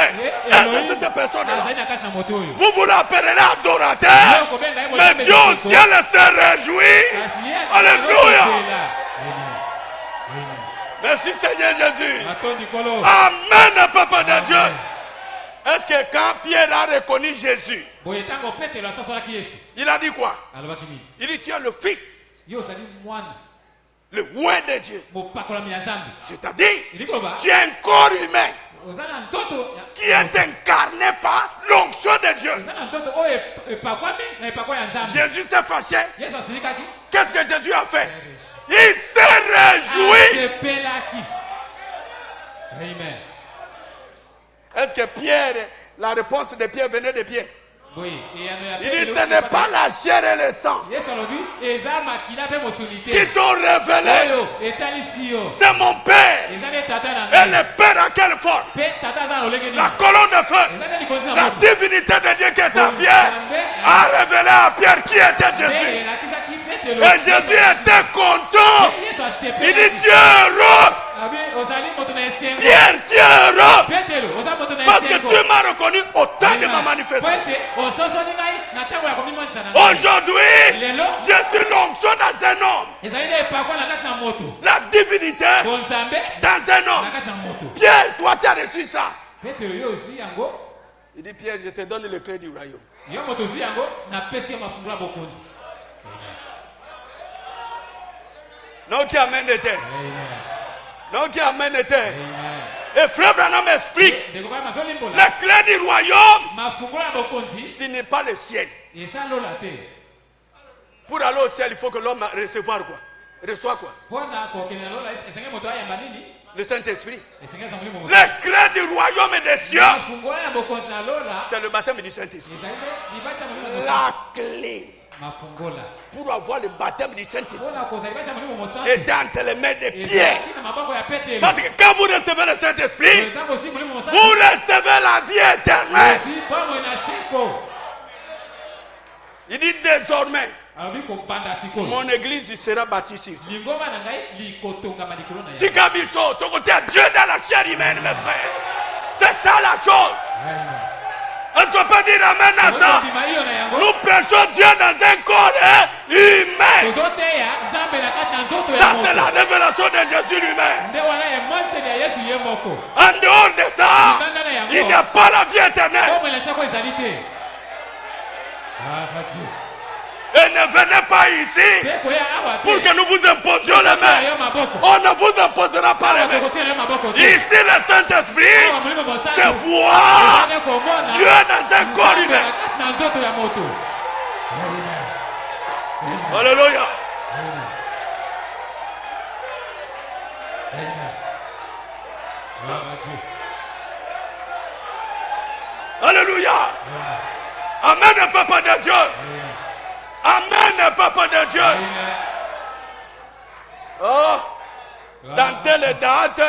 est cette personne-là. Vous vous l'appellerez adorateur, mais Dieu au ciel se réjouit. Alléluia. Merci Seigneur Jésus. Amen, peuple de Dieu. Est-ce que quand Pierre a reconnu Jésus, il a dit quoi? Il dit tu es le fils, le roi de Dieu. C'est-à-dire, tu es un corps humain qui est incarné par l'onction de Dieu. Jésus s'est fâché. Qu'est-ce que Jésus a fait? Il s'est réjoui. Amen. Est-ce que Pierre, la réponse de Pierre venait de Pierre? Il dit ce n'est pas la chair et le sang qui t'ont révélé. C'est mon Père. Et le Père à quelle forme? La colonne de feu. La divinité de Dieu qui est à Pierre a révélé à Pierre qui était Jésus. Et Jésus était content. Il dit Dieu est heureux. Pierre, Dieu est heureux. Parce que tu m'as reconnu au temps de ma manifestation. Aujourd'hui, je suis l'onction dans un homme. La divinité dans un homme. Pierre, toi tu as reçu ça. Il dit Pierre, je te donne le clé du royaume. Non, qui amène les terres. Non, qui amène les terres. Et frère Branham explique, la clé du royaume, ce n'est pas le ciel. Pour aller au ciel, il faut que l'homme reçoive quoi? Reçoit quoi? Le Saint-Esprit. La clé du royaume et des cieux, c'est le baptême du Saint-Esprit. La clé pour avoir le baptême du Saint-Esprit est entre les mains de Pierre. Parce que quand vous recevez le Saint-Esprit, vous recevez la vie éternelle. Il dit désormais, mon église sera bâtie sur ça. Tikabiso, ton côté Dieu dans la chair humaine, mes frères. C'est ça la chose. Est-ce qu'on peut dire amen à ça? Nous prêchons Dieu dans un corps humain. Ça c'est la révélation de Jésus lui-même. En dehors de ça, il n'y a pas la vie éternelle. Et ne venez pas ici pour que nous vous imposions les mains. On ne vous imposera pas les mains. Ici le Saint-Esprit se voit Dieu dans un corps humain. Alléluia. Alléluia. Amen, peuple de Dieu. Amen, peuple de Dieu. Oh, dans telle date,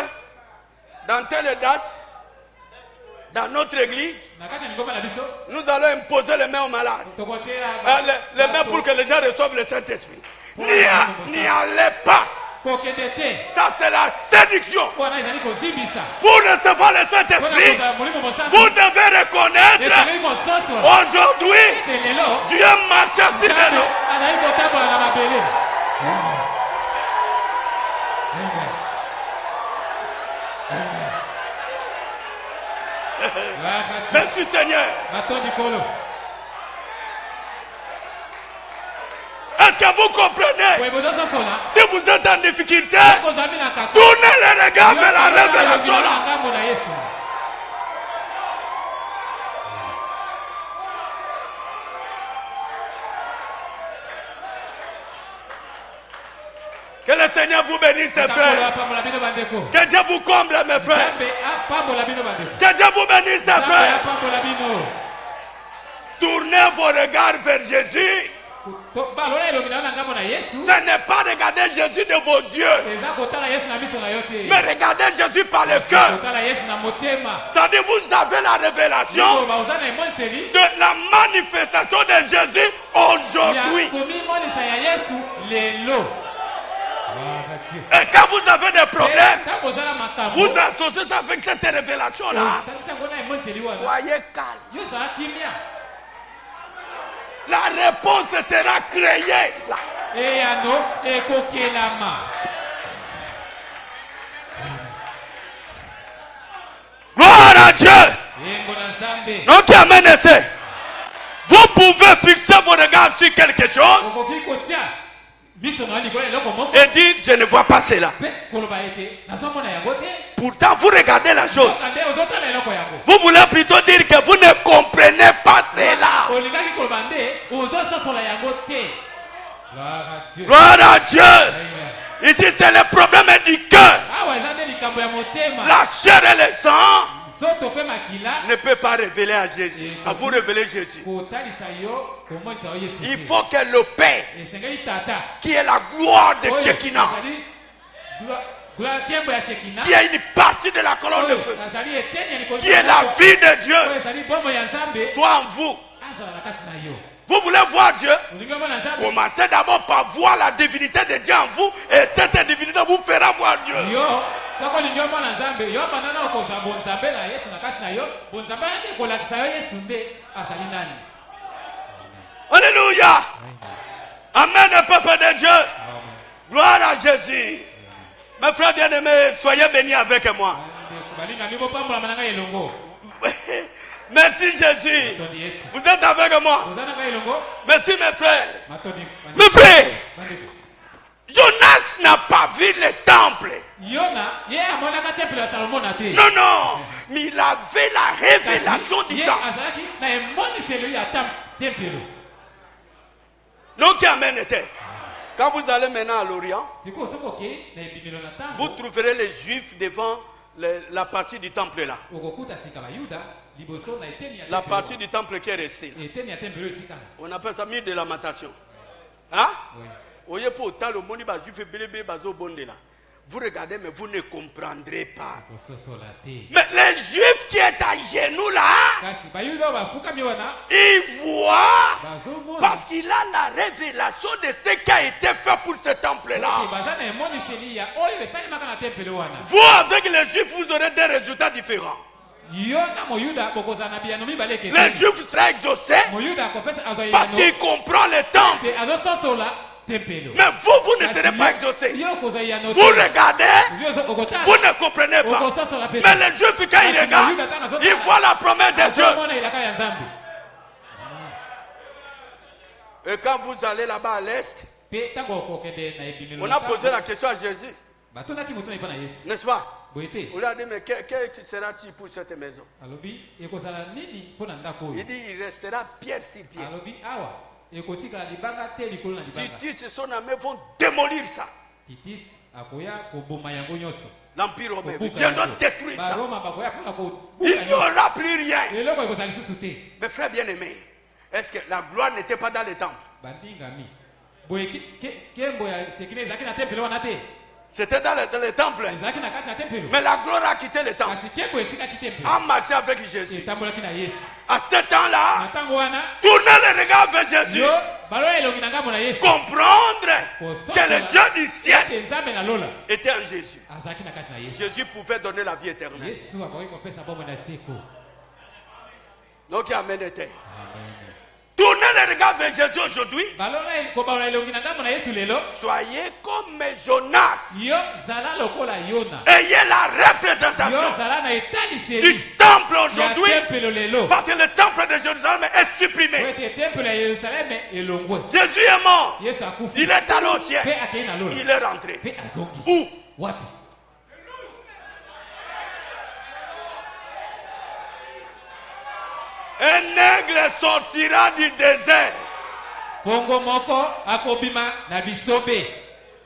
dans notre église, nous allons imposer les mains aux malades. Les mains pour que les gens reçoivent le Saint-Esprit. N'y allez pas. Ça c'est la séduction. Pour recevoir le Saint-Esprit, vous devez reconnaître aujourd'hui Dieu marche sur les eaux. Merci Seigneur. Est-ce que vous comprenez? Si vous êtes en difficulté, tournez les regards vers la révélation là. Que le Seigneur vous bénisse, mes frères. Que Dieu vous comble, mes frères. Que Dieu vous bénisse, mes frères. Tournez vos regards vers Jésus. Ce n'est pas regarder Jésus de vos yeux, mais regardez Jésus par le cœur. C'est-à-dire vous avez la révélation de la manifestation de Jésus aujourd'hui. Et quand vous avez des problèmes, vous associez ça avec cette révélation-là. Soyez calme. La réponse sera créée. Gloire à Dieu. Donc, amen. Vous pouvez fixer vos regards sur quelque chose et dire je ne vois pas cela. Pourtant vous regardez la chose. Vous voulez plutôt dire que vous ne comprenez pas cela. Gloire à Dieu. Ici c'est le problème du cœur. La chair et le sang ne peut pas révéler à Jésus, à vous révéler Jésus. Il faut que le Père, qui est la gloire de Shekinah, qui est une partie de la colonne de feu, qui est la vie de Dieu, soit en vous. Vous voulez voir Dieu? Commencez d'abord par voir la divinité de Dieu en vous, et cette divinité vous fera voir Dieu. Alléluia. Amen, le peuple de Dieu. Gloire à Jésus. Mes frères bien-aimés, soyez bénis avec moi. Merci Jésus. Vous êtes avec moi. Merci mes frères. Mes frères, Jonas n'a pas vu le temple. Non, non. Mais il avait la révélation du temple. Donc, qui amène était. Quand vous allez maintenant à l'Orient, vous trouverez les Juifs devant la partie du temple là. La partie du temple qui est restée. On appelle ça mur de lamentation. Hein? Oui. Vous regardez, mais vous ne comprendrez pas. Mais les Juifs qui est à genoux là, ils voient parce qu'il a la révélation de ce qui a été fait pour ce temple là. Vous, avec les Juifs, vous aurez des résultats différents. Les Juifs seraient exaucés parce qu'ils comprennent le temple. Mais vous ne serez pas exaucés. Vous regardez, vous ne comprenez pas. Mais les Juifs, quand ils regardent, ils voient la promesse de Dieu. Et quand vous allez là-bas à l'Est, on a posé la question à Jésus. N'est-ce pas? On lui a dit, mais que sera-t-il pour cette maison? Il dit, il restera pierre sur pierre. Titus et son armée vont démolir ça. L'Empire romain viendra détruire ça. Il n'y aura plus rien. Mes frères bien-aimés, est-ce que la gloire n'était pas dans les temples? C'était dans les temples. Mais la gloire a quitté les temples. A marché avec Jésus. À ce temps-là, tournez les regards vers Jésus. Comprendre que le Dieu du ciel était en Jésus. Jésus pouvait donner la vie éternelle. Donc il amène était. Tournez les regards vers Jésus aujourd'hui. Soyez comme Jonas. Ayez la représentation du temple aujourd'hui. Parce que le temple de Jérusalem est supprimé. Jésus est mort. Il est allé au ciel. Il est rentré. Où? Un aigle sortira du désert.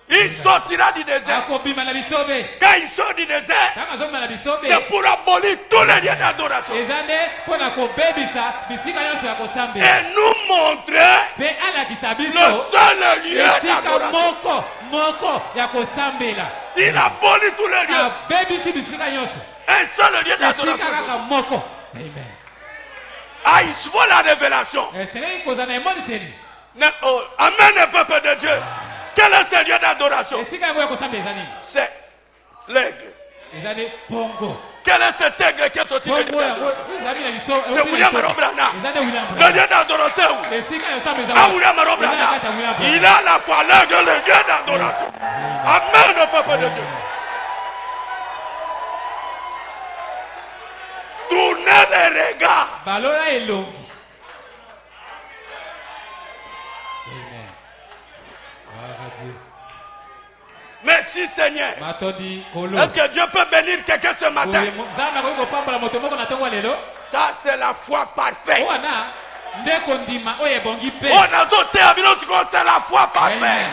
Il sortira du désert. Quand il sort du désert, c'est pour abolir tous les lieux d'adoration. Et nous montrer le seul lieu d'adoration. Il abolit tous les lieux. Un seul lieu d'adoration. Amen. Ah, il voit la révélation. Amen, le peuple de Dieu. Quel est ce lieu d'adoration? C'est l'aigle. Quel est cet aigle qui est sorti de l'aigle? C'est William Robrana. Le lieu d'adoration. Ah, William Robrana. Il a la foi, l'aigle, le lieu d'adoration. Amen, le peuple de Dieu. Tournez les regards. Merci Seigneur. Est-ce que Dieu peut bénir quelqu'un ce matin? Ça c'est la foi parfaite. C'est la foi parfaite.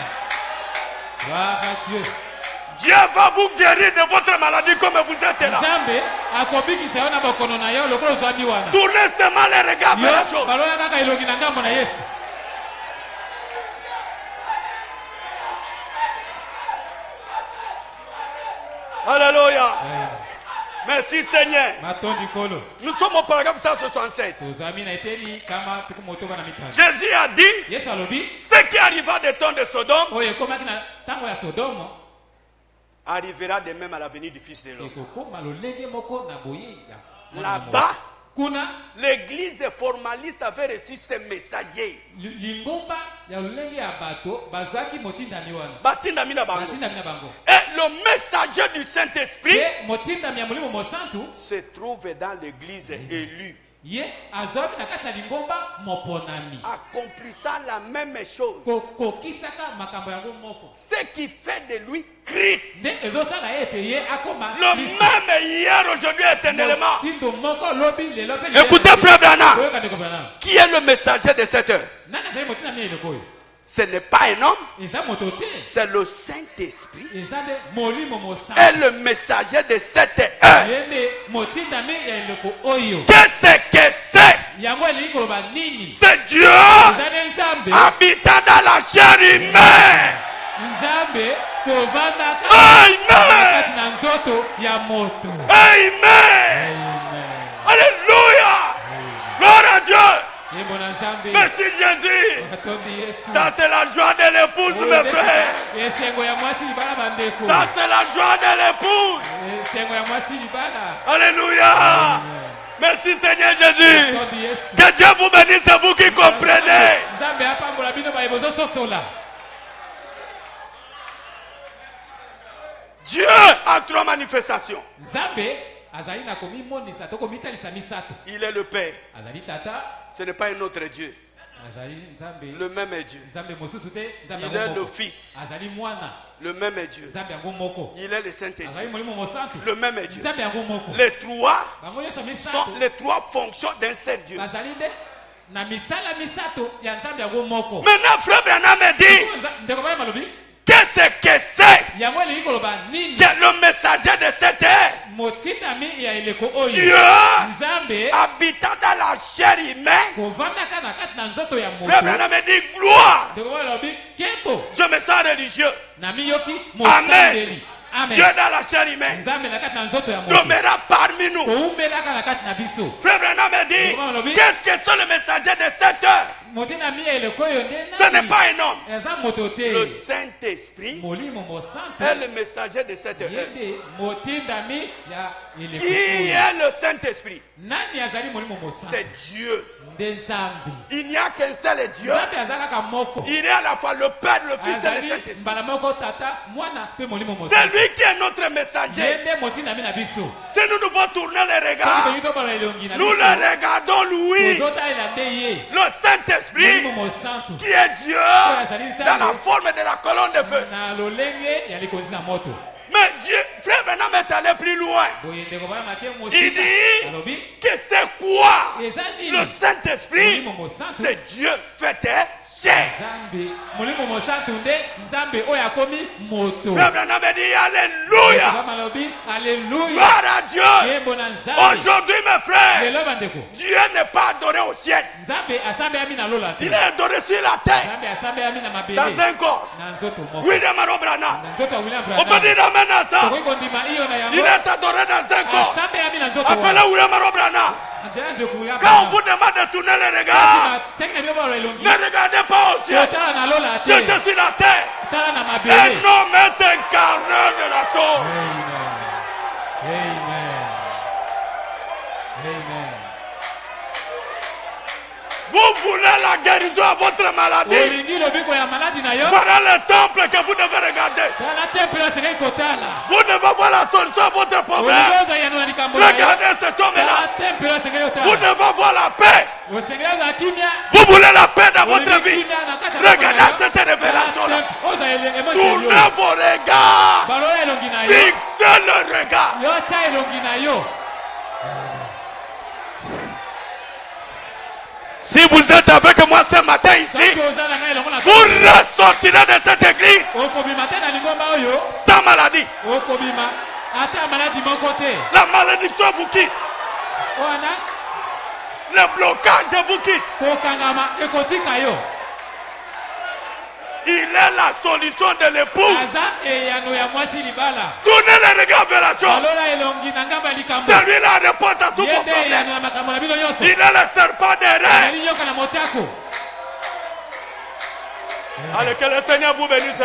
Dieu va vous guérir de votre maladie comme vous êtes là. Tournez seulement les regards vers la chose. Alléluia. Merci Seigneur. Nous sommes au paragraphe 167. Jésus a dit ce qui arriva des temps de Sodome arrivera de même à la venue du Fils de l'homme. Là-bas, l'église formaliste avait reçu ses messagers. Et le messager du Saint-Esprit se trouve dans l'église élue, accomplissant la même chose. Ce qui fait de lui Christ. Le même hier, aujourd'hui, éternellement. Écoutez, frère Branham, qui est le messager de cette heure? Ce n'est pas un homme, c'est le Saint-Esprit. Et le messager de cette heure. Qu'est-ce que c'est? C'est Dieu habitant dans la chair humaine. Amen. Amen. Alléluia. Gloire à Dieu. Merci Jésus. Ça c'est la joie de l'épouse, mes frères. Ça c'est la joie de l'épouse. Alléluia. Merci Seigneur Jésus. Que Dieu vous bénisse, c'est vous qui comprenez. Dieu a trois manifestations. Il est le Père. Ce n'est pas un autre Dieu. Le même est Dieu. Il est le Fils. Le même est Dieu. Il est le Saint-Esprit. Le même est Dieu. Les trois sont les trois fonctions d'un seul Dieu. Maintenant, frère Branham me dit, qu'est-ce que c'est que le messager de cette ère? Dieu habitant dans la chair humaine. Frère Branham me dit gloire. Je me sens religieux. Amen. Dieu dans la chair humaine demeura parmi nous. Frère Branham me dit, qu'est-ce que sont les messagers de cette heure? Ce n'est pas un homme. Le Saint-Esprit est le messager de cette heure. Qui est le Saint-Esprit? C'est Dieu. Il n'y a qu'un seul Dieu. Il est à la fois le Père, le Fils et le Saint-Esprit. C'est lui qui est notre messager. Si nous devons tourner les regards, nous le regardons lui, le Saint-Esprit, qui est Dieu dans la forme de la colonne de feu. Mais Dieu, frère Branham est allé plus loin. Il dit que c'est quoi le Saint-Esprit? C'est Dieu fait chair. Frère Branham dit alléluia. Gloire à Dieu. Aujourd'hui mes frères, Dieu n'est pas adoré au ciel. Il est adoré sur la terre, dans un corps. William Branham, on peut dire amen à ça. Il est adoré dans un corps. Appelez William Branham. Quand on vous demande de tourner les regards, ne regardez pas au ciel. Cherchez sur la terre. Un homme est incarné de la chose. Amen. Amen. Vous voulez la guérison à votre maladie. Voilà le temple que vous devez regarder. Vous devez voir la solution à votre problème. Regardez cet homme-là. Vous devez voir la paix. Vous voulez la paix dans votre vie. Regardez cette révélation-là. Tournez vos regards. Fixez le regard. Si vous êtes avec moi ce matin ici, vous ressortirez de cette église sans maladie. La malédiction vous quitte. Le blocage vous quitte. Il est la solution de l'épouse. Tournez les regards vers la chose. Celui-là répond à tous vos problèmes. Il est le serpent des reins. Allez, que le Seigneur vous bénisse.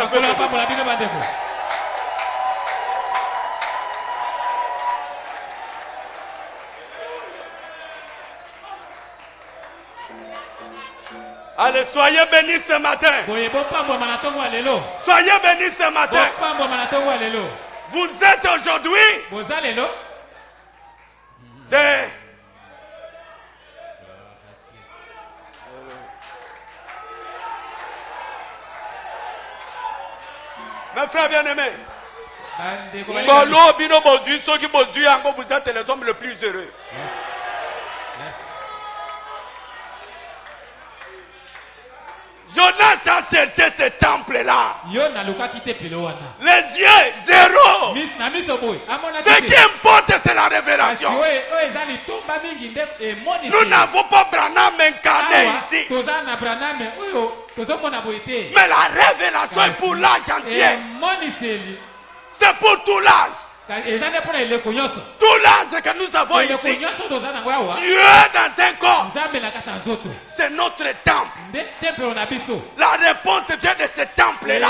Allez, soyez bénis ce matin. Soyez bénis ce matin. Vous êtes aujourd'hui des... Mes frères bien-aimés, vous êtes les hommes les plus heureux. Jonas a cherché ce temple-là. Les yeux, zéro. Ce qui importe, c'est la révélation. Nous n'avons pas Branham incarné ici. Mais la révélation est pour l'âge entier. C'est pour tout l'âge. Tout l'âge que nous avons ici, Dieu dans un corps, c'est notre temple. La réponse vient de ce temple-là.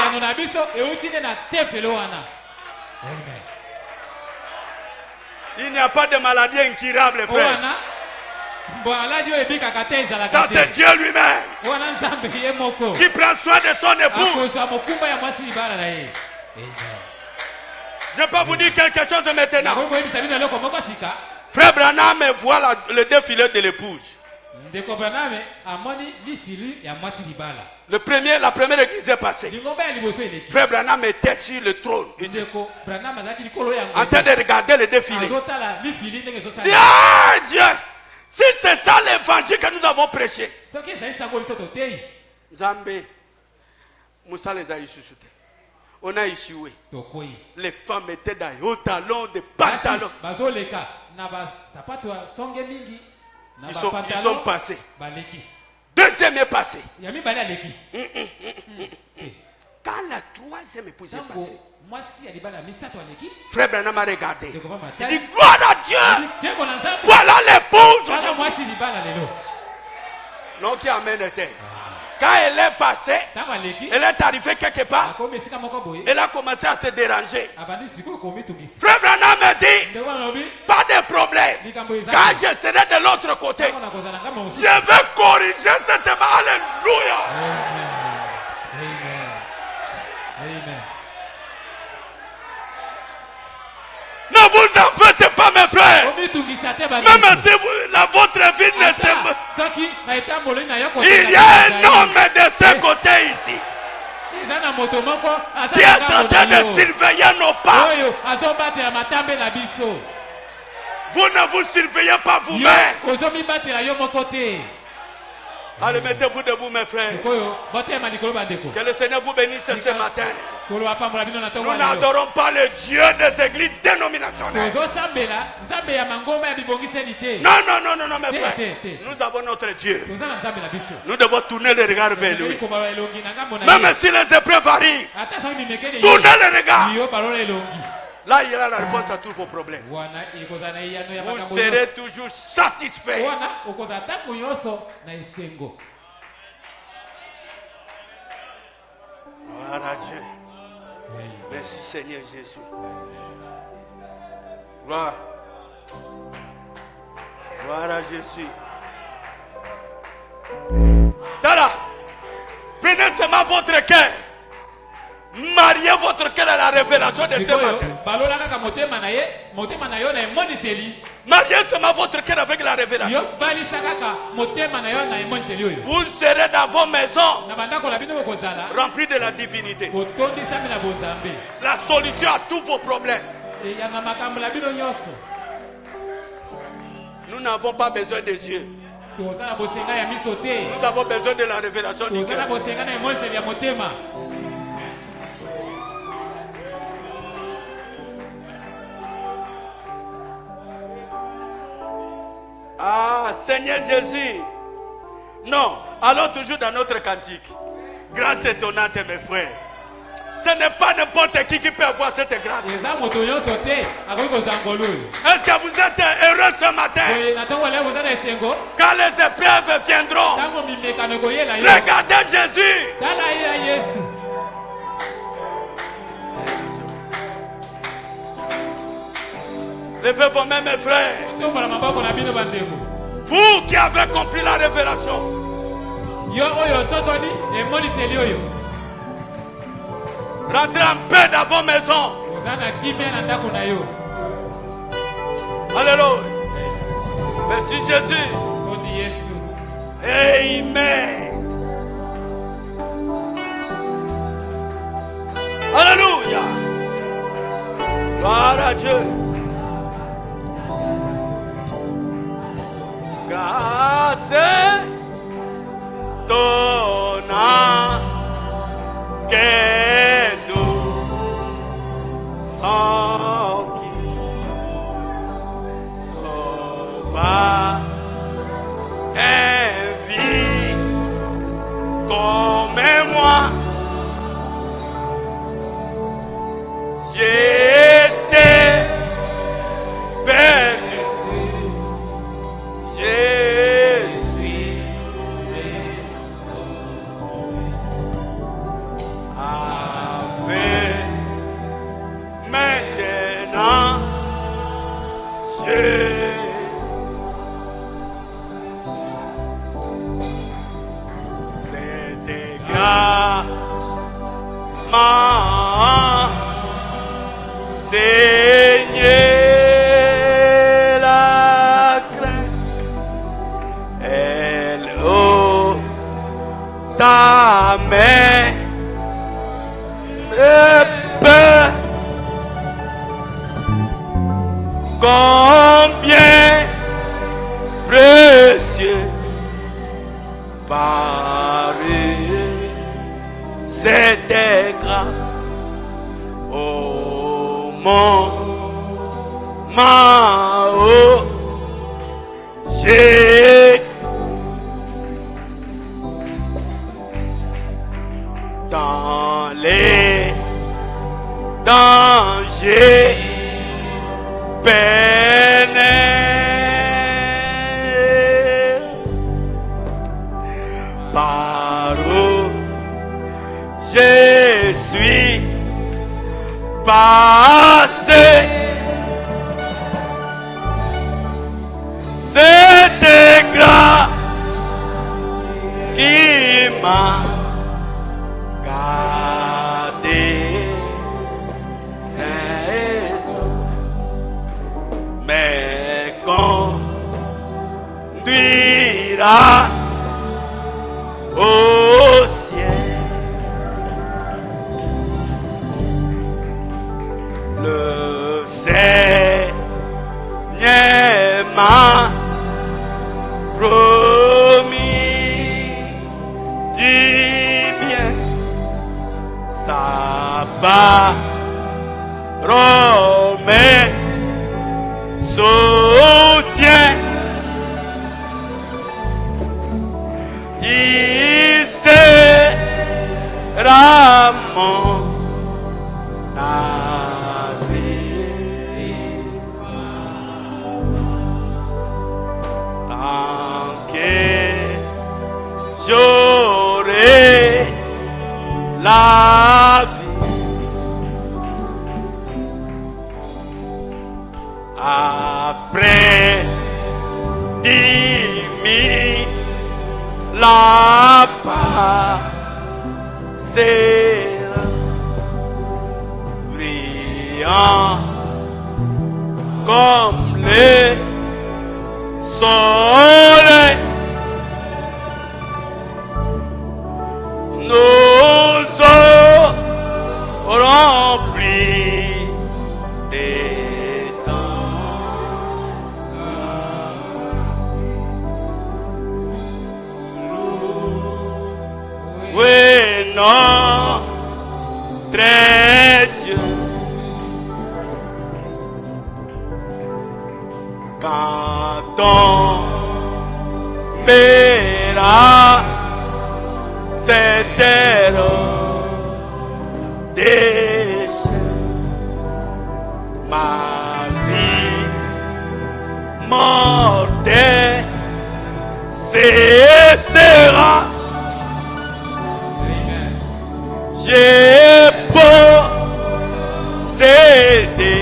Il n'y a pas de maladie incurable, frère. Ça, c'est Dieu lui-même qui prend soin de son épouse. Je peux vous dire quelque chose maintenant. Frère Branham voit le défilé de l'épouse. La première église est passée. Frère Branham était sur le trône, en train de regarder le défilé. Ah Dieu, si c'est ça l'évangile que nous avons prêché, Zambé, Moussa les a ressuscités. On a échoué. Les femmes étaient dans les hauts talons, des pantalons. Ils sont passés. Deuxième est passé. Quand la troisième épouse est passée, Frère Branham a regardé. Il dit gloire à Dieu. Voilà l'épouse. Non, qui amène était. Quand elle est passée, elle est arrivée quelque part. Elle a commencé à se déranger. Frère Branham me dit, pas de problème. Quand je serai de l'autre côté, je vais corriger cette main. Alléluia. Amen. Ne vous en faites pas, mes frères. Même si votre vie ne s'aime. Il y a un homme de ce côté ici qui est en train de surveiller nos pas. Vous ne vous surveillez pas vous-même. Allez, mettez-vous debout, mes frères. Que le Seigneur vous bénisse ce matin. Nous n'adorons pas le Dieu des églises dénominationnelles. Non, mes frères. Nous avons notre Dieu. Nous devons tourner le regard vers lui. Même si les épreuves arrivent, tournez le regard. Là, il y a la réponse à tous vos problèmes. Vous serez toujours satisfait. Gloire à Dieu. Merci Seigneur Jésus. Gloire. Gloire à Jésus. Dara, prenez seulement votre cœur. Mariez votre cœur à la révélation de ce matin. Mariez seulement votre cœur avec la révélation. Vous serez dans vos maisons remplis de la divinité. La solution à tous vos problèmes. Nous n'avons pas besoin des yeux. Nous avons besoin de la révélation du cœur. Seigneur Jésus. Non, allons toujours dans notre cantique. Grâce étonnante, mes frères. Ce n'est pas n'importe qui peut avoir cette grâce. Est-ce que vous êtes heureux ce matin? Quand les épreuves viendront, regardez Jésus. Levez vos mains, mes frères. Vous qui avez compris la révélation. Rentrez en paix dans vos maisons. Alléluia. Merci Jésus. Amen. Alléluia. Gloire à Dieu. Grâce donna que nous sans qui sauva un vie comme moi. J'étais perdu. Seigneur la crainte, elle haut ta main et peur, combien précieux paraît cette grâce. Oh mon Mao, j'ai dans les dangers peines, par où je suis passé. C'était grâce qui m'a gardé sain et sauf, mais conduira au ciel. Le Seigneur m'a promis du bien, sa parole me soutient. Il sera mon j'aurai la vie après 10 000 la passera brillant comme le soleil. Nous aurons pris des temps. Oui, notre Dieu, quand on espera cette terre déchets. Ma vie mortelle cessera. J'ai possédé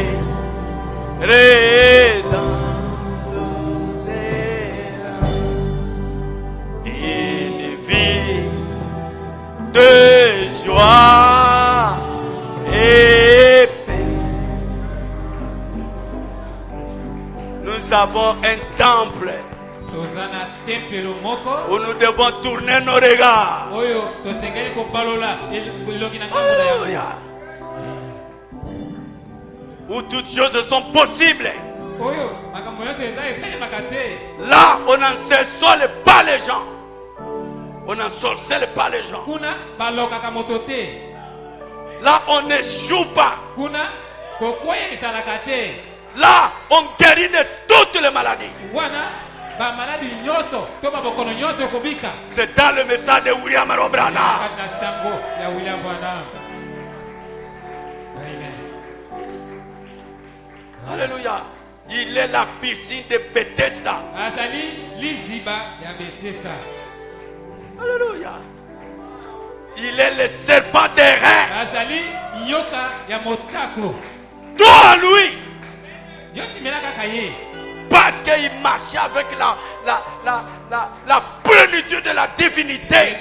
une vie de joie et paix. Nous avons un temple où nous devons tourner nos regards. Alléluia. Où toutes choses sont possibles. Là, on n'ensorcelle pas les gens. On n'ensorcelle pas les gens. Là, on n'échoue pas. Là, on guérit de toutes les maladies. C'est dans le message de William Branham. Alléluia. Il est la piscine de Bethesda. Alléluia. Il est le serpent des reins. Toi, lui. Parce qu'il marchait avec la plénitude de la divinité.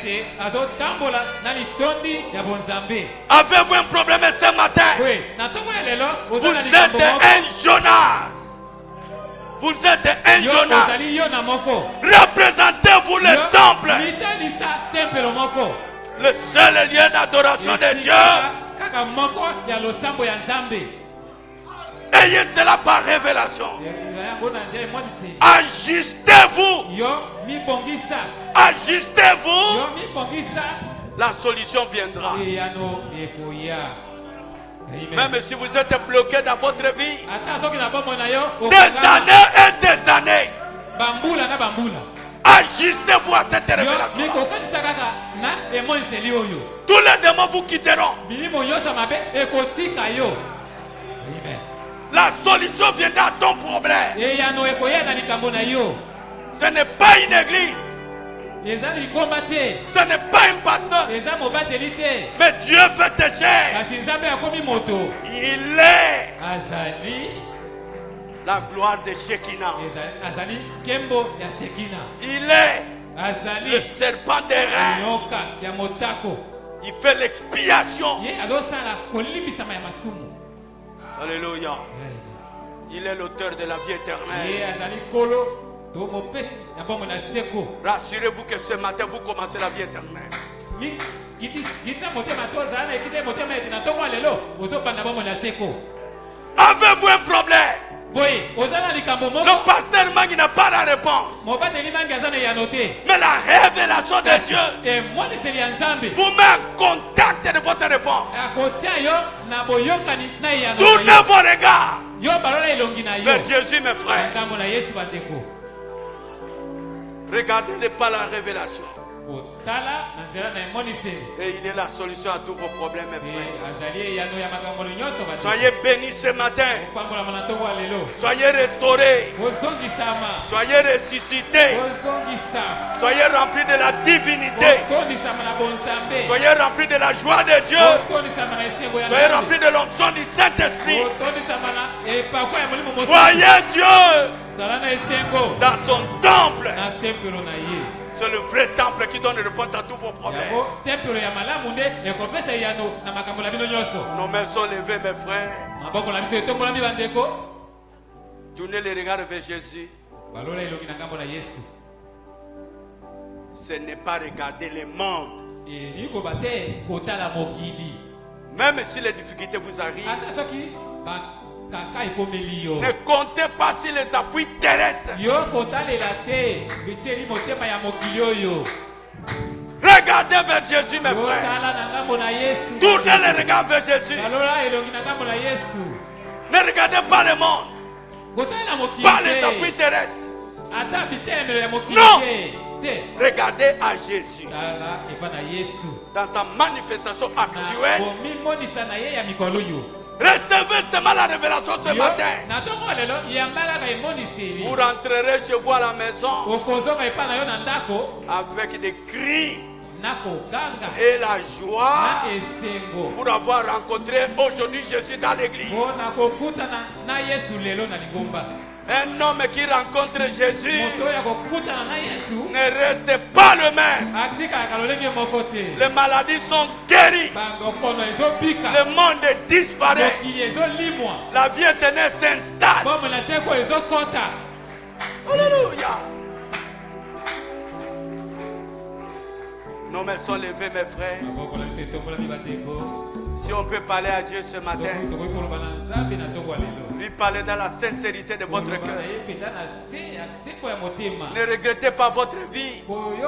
Avez-vous un problème ce matin? Vous êtes un Jonas. Vous êtes un Jonas. Représentez-vous le temple. Le seul lieu d'adoration de Dieu. Ayez cela par révélation. Ajustez-vous. Ajustez-vous. La solution viendra. Même si vous êtes bloqué dans votre vie, des années et des années, ajustez-vous à cette révélation. Tous les démons vous quitteront. La solution viendra à ton problème. Ce n'est pas une église. Ce n'est pas un pasteur. Mais Dieu fait tes chairs. Il est la gloire de Shekinah. Il est le serpent des reins. Il fait l'expiation. Alléluia. Il est l'auteur de la vie éternelle. Rassurez-vous que ce matin vous commencez la vie éternelle. Avez-vous un problème? Le pasteur Mangi n'a pas la réponse. Mais la révélation de Dieu vous met en contact de votre réponse. Tournez vos regards vers Jésus, mes frères. Regardez pas la révélation. Et il est la solution à tous vos problèmes, mes frères. Soyez bénis ce matin. Soyez restaurés. Soyez ressuscités. Soyez remplis de la divinité. Soyez remplis de la joie de Dieu. Soyez remplis de l'onction du Saint-Esprit. Voyez Dieu dans son temple. C'est le vrai temple qui donne réponse à tous vos problèmes. Nos mains sont levées, mes frères. Tournez les regards vers Jésus. Ce n'est pas regarder le monde. Même si les difficultés vous arrivent, ne comptez pas sur les appuis terrestres. Regardez vers Jésus, mes frères. Tournez les regards vers Jésus. Ne regardez pas le monde, pas les appuis terrestres. Non, Regardez à Jésus dans sa manifestation actuelle. Recevez seulement la révélation ce matin. Vous rentrerez chez vous à la maison avec des cris et la joie pour avoir rencontré aujourd'hui Jésus dans l'église. Un homme qui rencontre Jésus ne reste pas le même. Les maladies sont guéries. Le monde disparaît. La vie éternelle s'installe. Alléluia. Nos mains sont levées, mes frères. Si on peut parler à Dieu ce matin, lui parler dans la sincérité de votre cœur. Ne regrettez pas votre vie. Il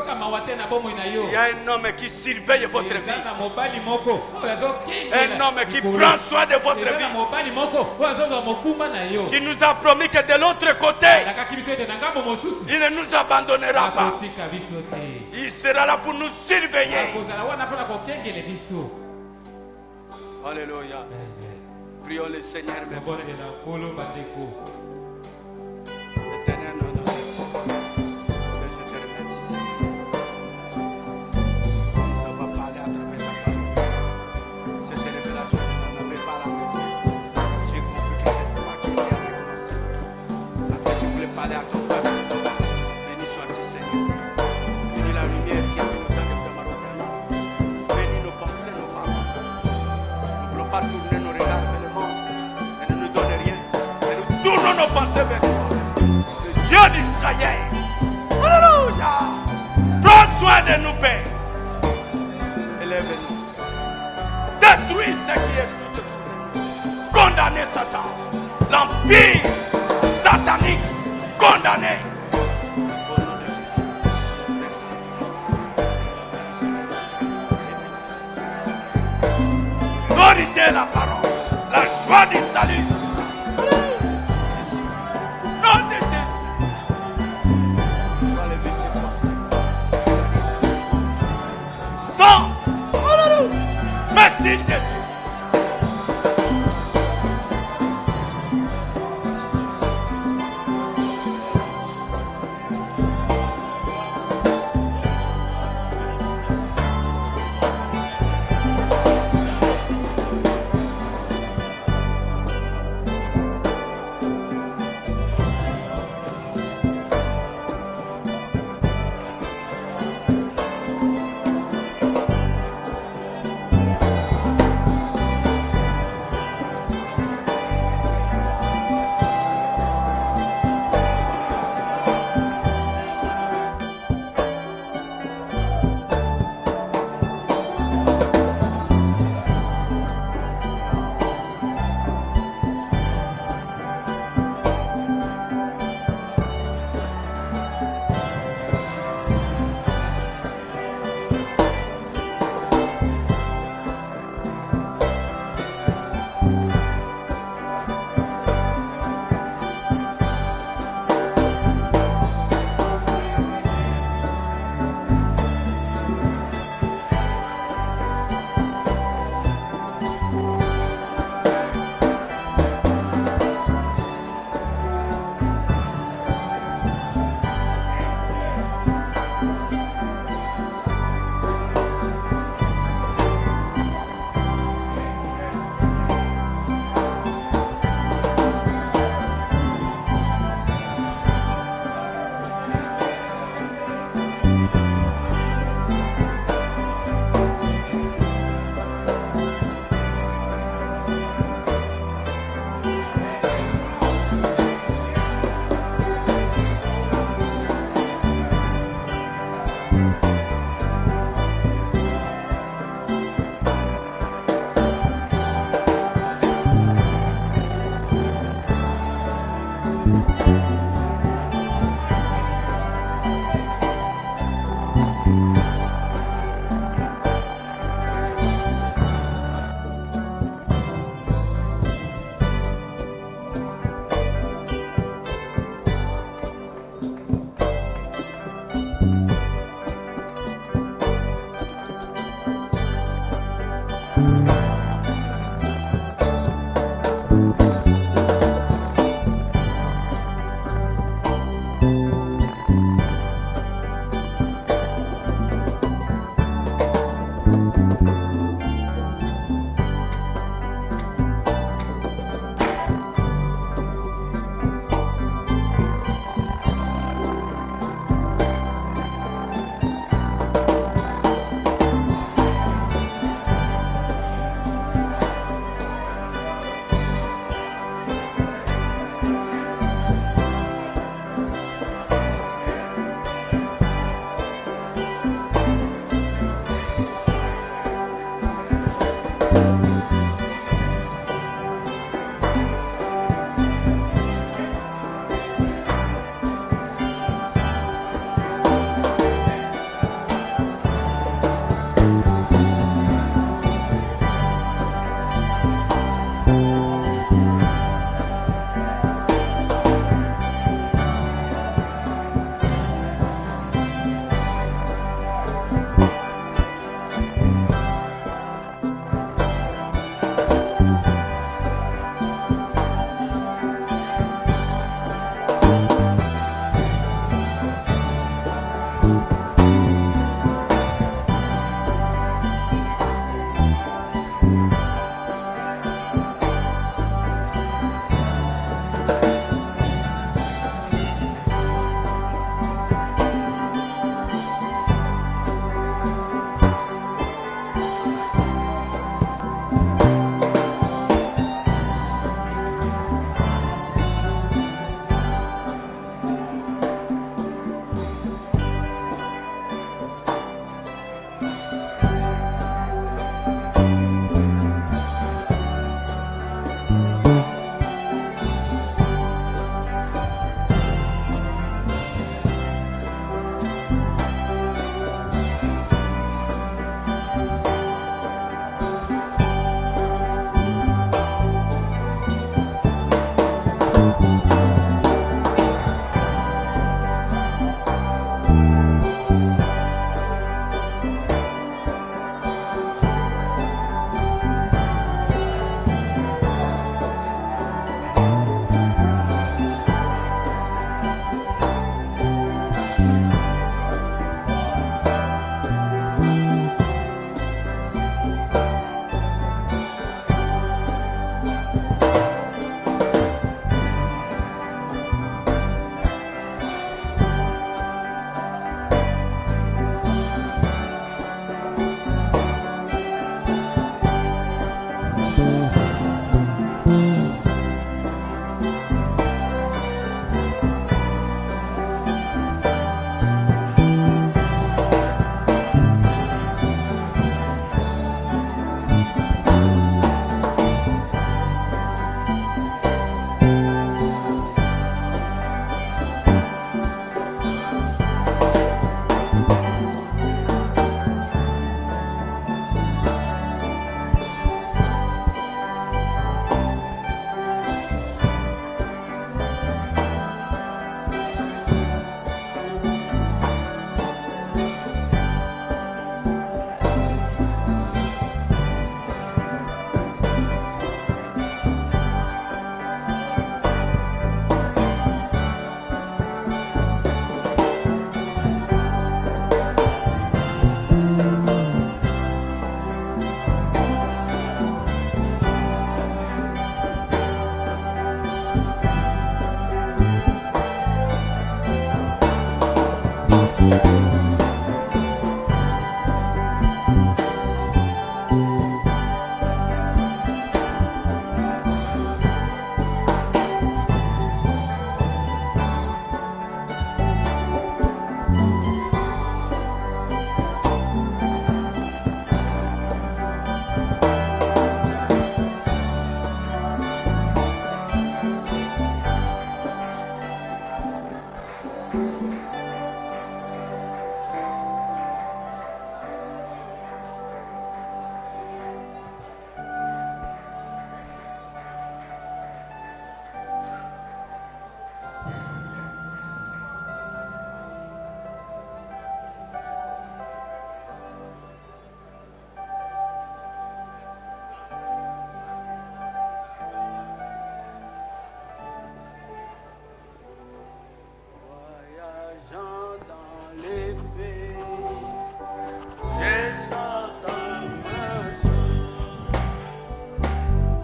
y a un homme qui surveille votre vie. Un homme qui prend soin de votre vie. Qui nous a promis que de l'autre côté, il ne nous abandonnera pas. Il sera là pour nous surveiller. Alléluia. Prions le Seigneur, mes frères. Éternel notre Dieu, je te remercie, Seigneur. On va parler à travers ta parole. Cette révélation, je n'en avais pas la maison. J'ai compris que c'est toi qui es avec moi, Seigneur. Parce que tu voulais parler à ton peuple. Béni sois-tu, Seigneur. Béni la lumière qui est venue dans le Marocain. Béni nos pensées, nos paroles. Nous ne voulons pas tourner nos regards vers le monde. Et ne nous donne rien. Et nous tournons nos pensées vers toi. Le Dieu d'Israël. Alléluia. Prends soin de nous, Père. Élève-nous. Détruis ce qui est tout. Condamnez Satan. L'empire satanique. Condamné. Au nom de Jésus. Merci. Glorifiez la parole. La joie du salut. Nom de Jésus. On va lever ses forces. Sang. Alléluia. Merci Jésus.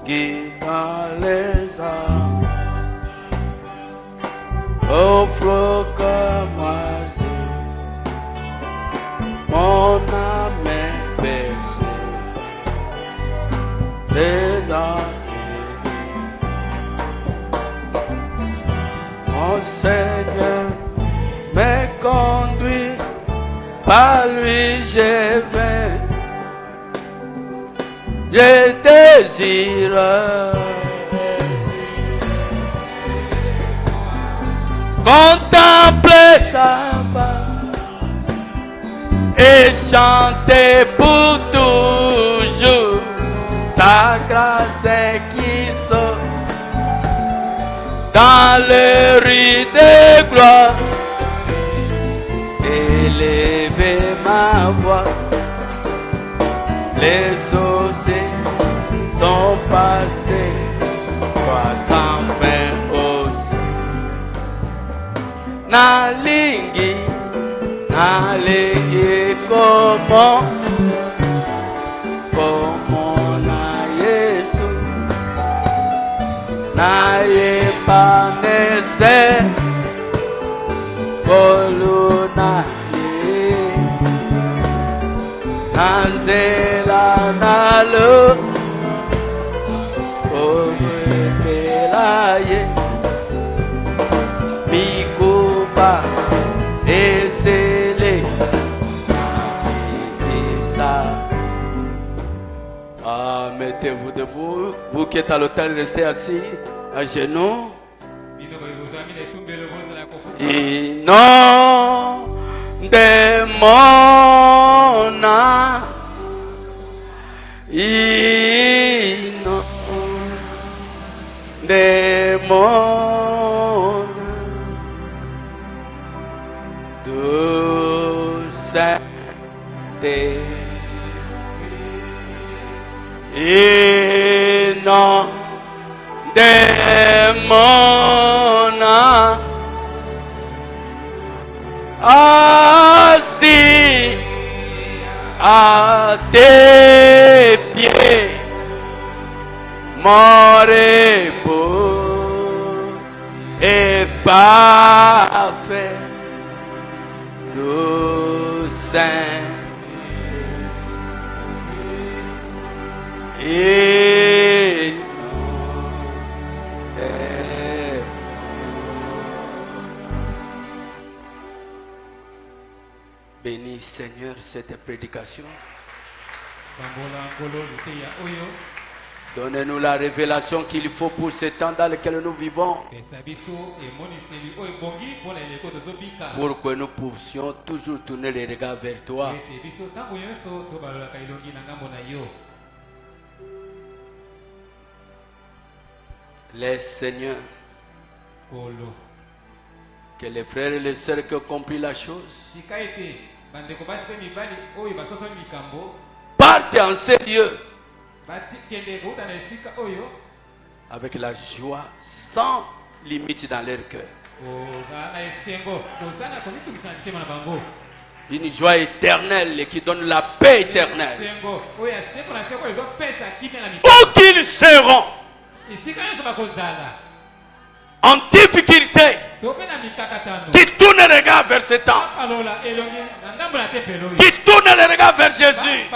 guidant les âmes, offre comme oiseau, mon âme est percée, dedans mon Seigneur me conduit, par lui je vais, je désire contempler sa face et chanter pour toujours sa grâce qui sort dans les rues de gloire, élever ma voix, les océans sont passés, toi sans fin aussi. Nalingi como na Yesu, na yepanese koluna ye, nanzela nalo omepela ye, mikuba esele isa. Ah, mettez-vous debout, vous qui êtes à l'autel, restez assis à genoux. Ino demona, ino demona, douce ino demona, assis à tes pieds, mon repos est parfait, doux saint et bénis Seigneur cette prédication. Donnez-nous la révélation qu'il faut pour ce temps dans lequel nous vivons, pour que nous puissions toujours tourner les regards vers toi. Laisse Seigneur que les frères et les sœurs qui ont compris la chose partent en ces lieux avec la joie sans limite dans leur cœur. Une joie éternelle qui donne la paix éternelle. Où qu'ils seront en difficulté, qui tourne le regard vers ce temps, qui tourne le regard vers Jésus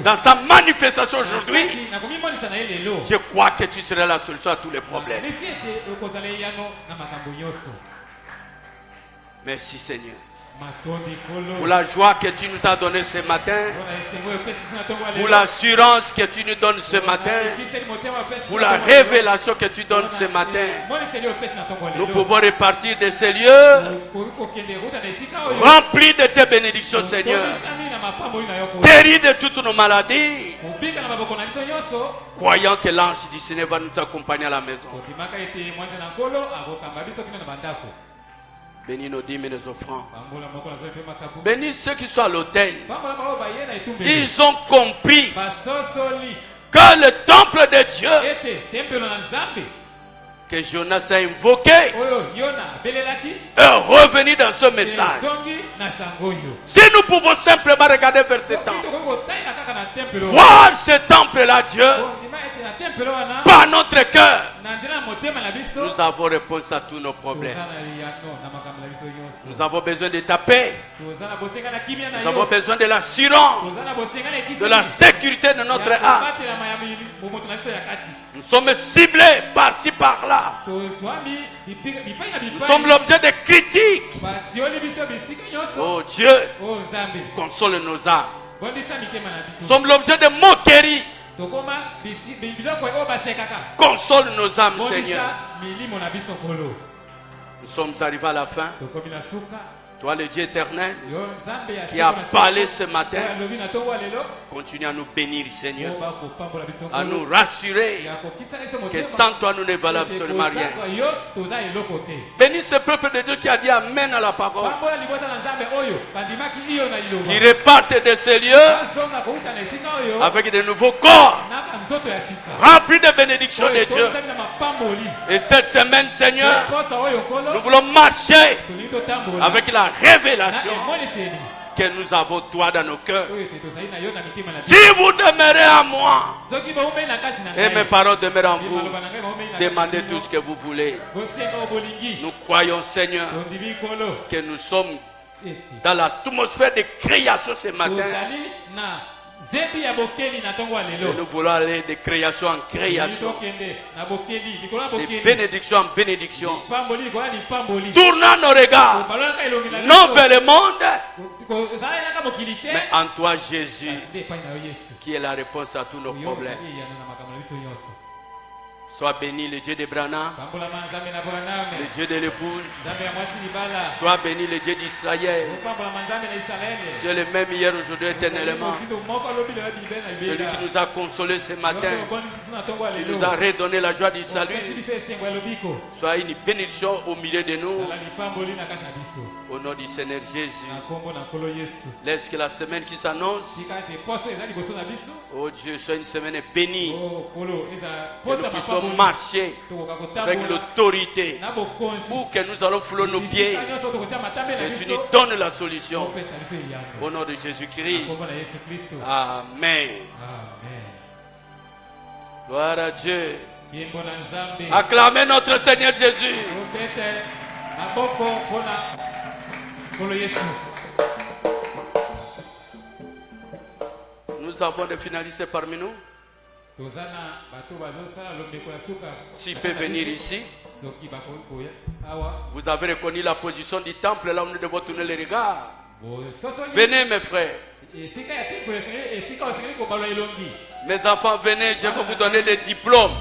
dans sa manifestation aujourd'hui, je crois que tu seras la solution à tous les problèmes. Merci Seigneur pour la joie que tu nous as donnée ce matin, pour l'assurance que tu nous donnes ce matin, pour la révélation que tu donnes ce matin. Nous pouvons repartir de ces lieux remplis de tes bénédictions, Seigneur, guéris de toutes nos maladies, croyant que l'ange du Seigneur va nous accompagner à la maison. Bénis nos dîmes et nos offrandes. Bénis ceux qui sont à l'autel. Ils ont compris que le temple de Dieu que Jonas a invoqué est revenu dans ce message. Si nous pouvons simplement regarder vers ce temple, voir ce temple-là, Dieu, par notre cœur, nous avons réponse à tous nos problèmes. Nous avons besoin de ta paix. Nous avons besoin de l'assurance, de la sécurité de notre âme. Nous sommes ciblés par-ci par-là. Nous sommes l'objet de critiques. Oh Dieu, console nos âmes. Nous sommes l'objet de moqueries. Console nos âmes, Seigneur. Nous sommes arrivés à la fin. Toi, le Dieu éternel, qui a parlé ce matin, continue à nous bénir, Seigneur, à nous rassurer que sans toi, nous ne valons absolument rien. Bénis ce peuple de Dieu qui a dit Amen à la parole, qui reparte de ces lieux avec de nouveaux corps, remplis de bénédictions de Dieu. Et cette semaine, Seigneur, nous voulons marcher avec la révélation que nous avons toi dans nos cœurs. Si vous demeurez à moi et mes paroles demeurent en vous, demandez tout ce que vous voulez. Nous croyons, Seigneur, que nous sommes dans l'atmosphère de création ce matin. Et nous voulons aller de création en création, de bénédiction en bénédiction, tournant nos regards non vers le monde, mais en toi, Jésus, qui est la réponse à tous nos problèmes. Sois béni le Dieu d'Abraham, le Dieu de l'épouse. Sois béni le Dieu d'Israël. Tu es le même hier, aujourd'hui, éternellement. Celui qui nous a consolés ce matin, qui nous a redonné la joie du salut. Sois une bénédiction au milieu de nous. Au nom du Seigneur Jésus. Laisse que la semaine qui s'annonce, oh Dieu, soit une semaine bénie. Que nous puissions marcher avec l'autorité pour que nous allons fouler nos pieds et tu nous donnes la solution au nom de Jésus-Christ. Amen. Gloire à Dieu. Acclamez notre Seigneur Jésus. Nous avons des finalistes parmi nous. S'il peut venir ici. Vous avez reconnu la position du temple là où nous devons tourner les regards. Venez mes frères. Mes enfants, venez, je vais vous donner des diplômes.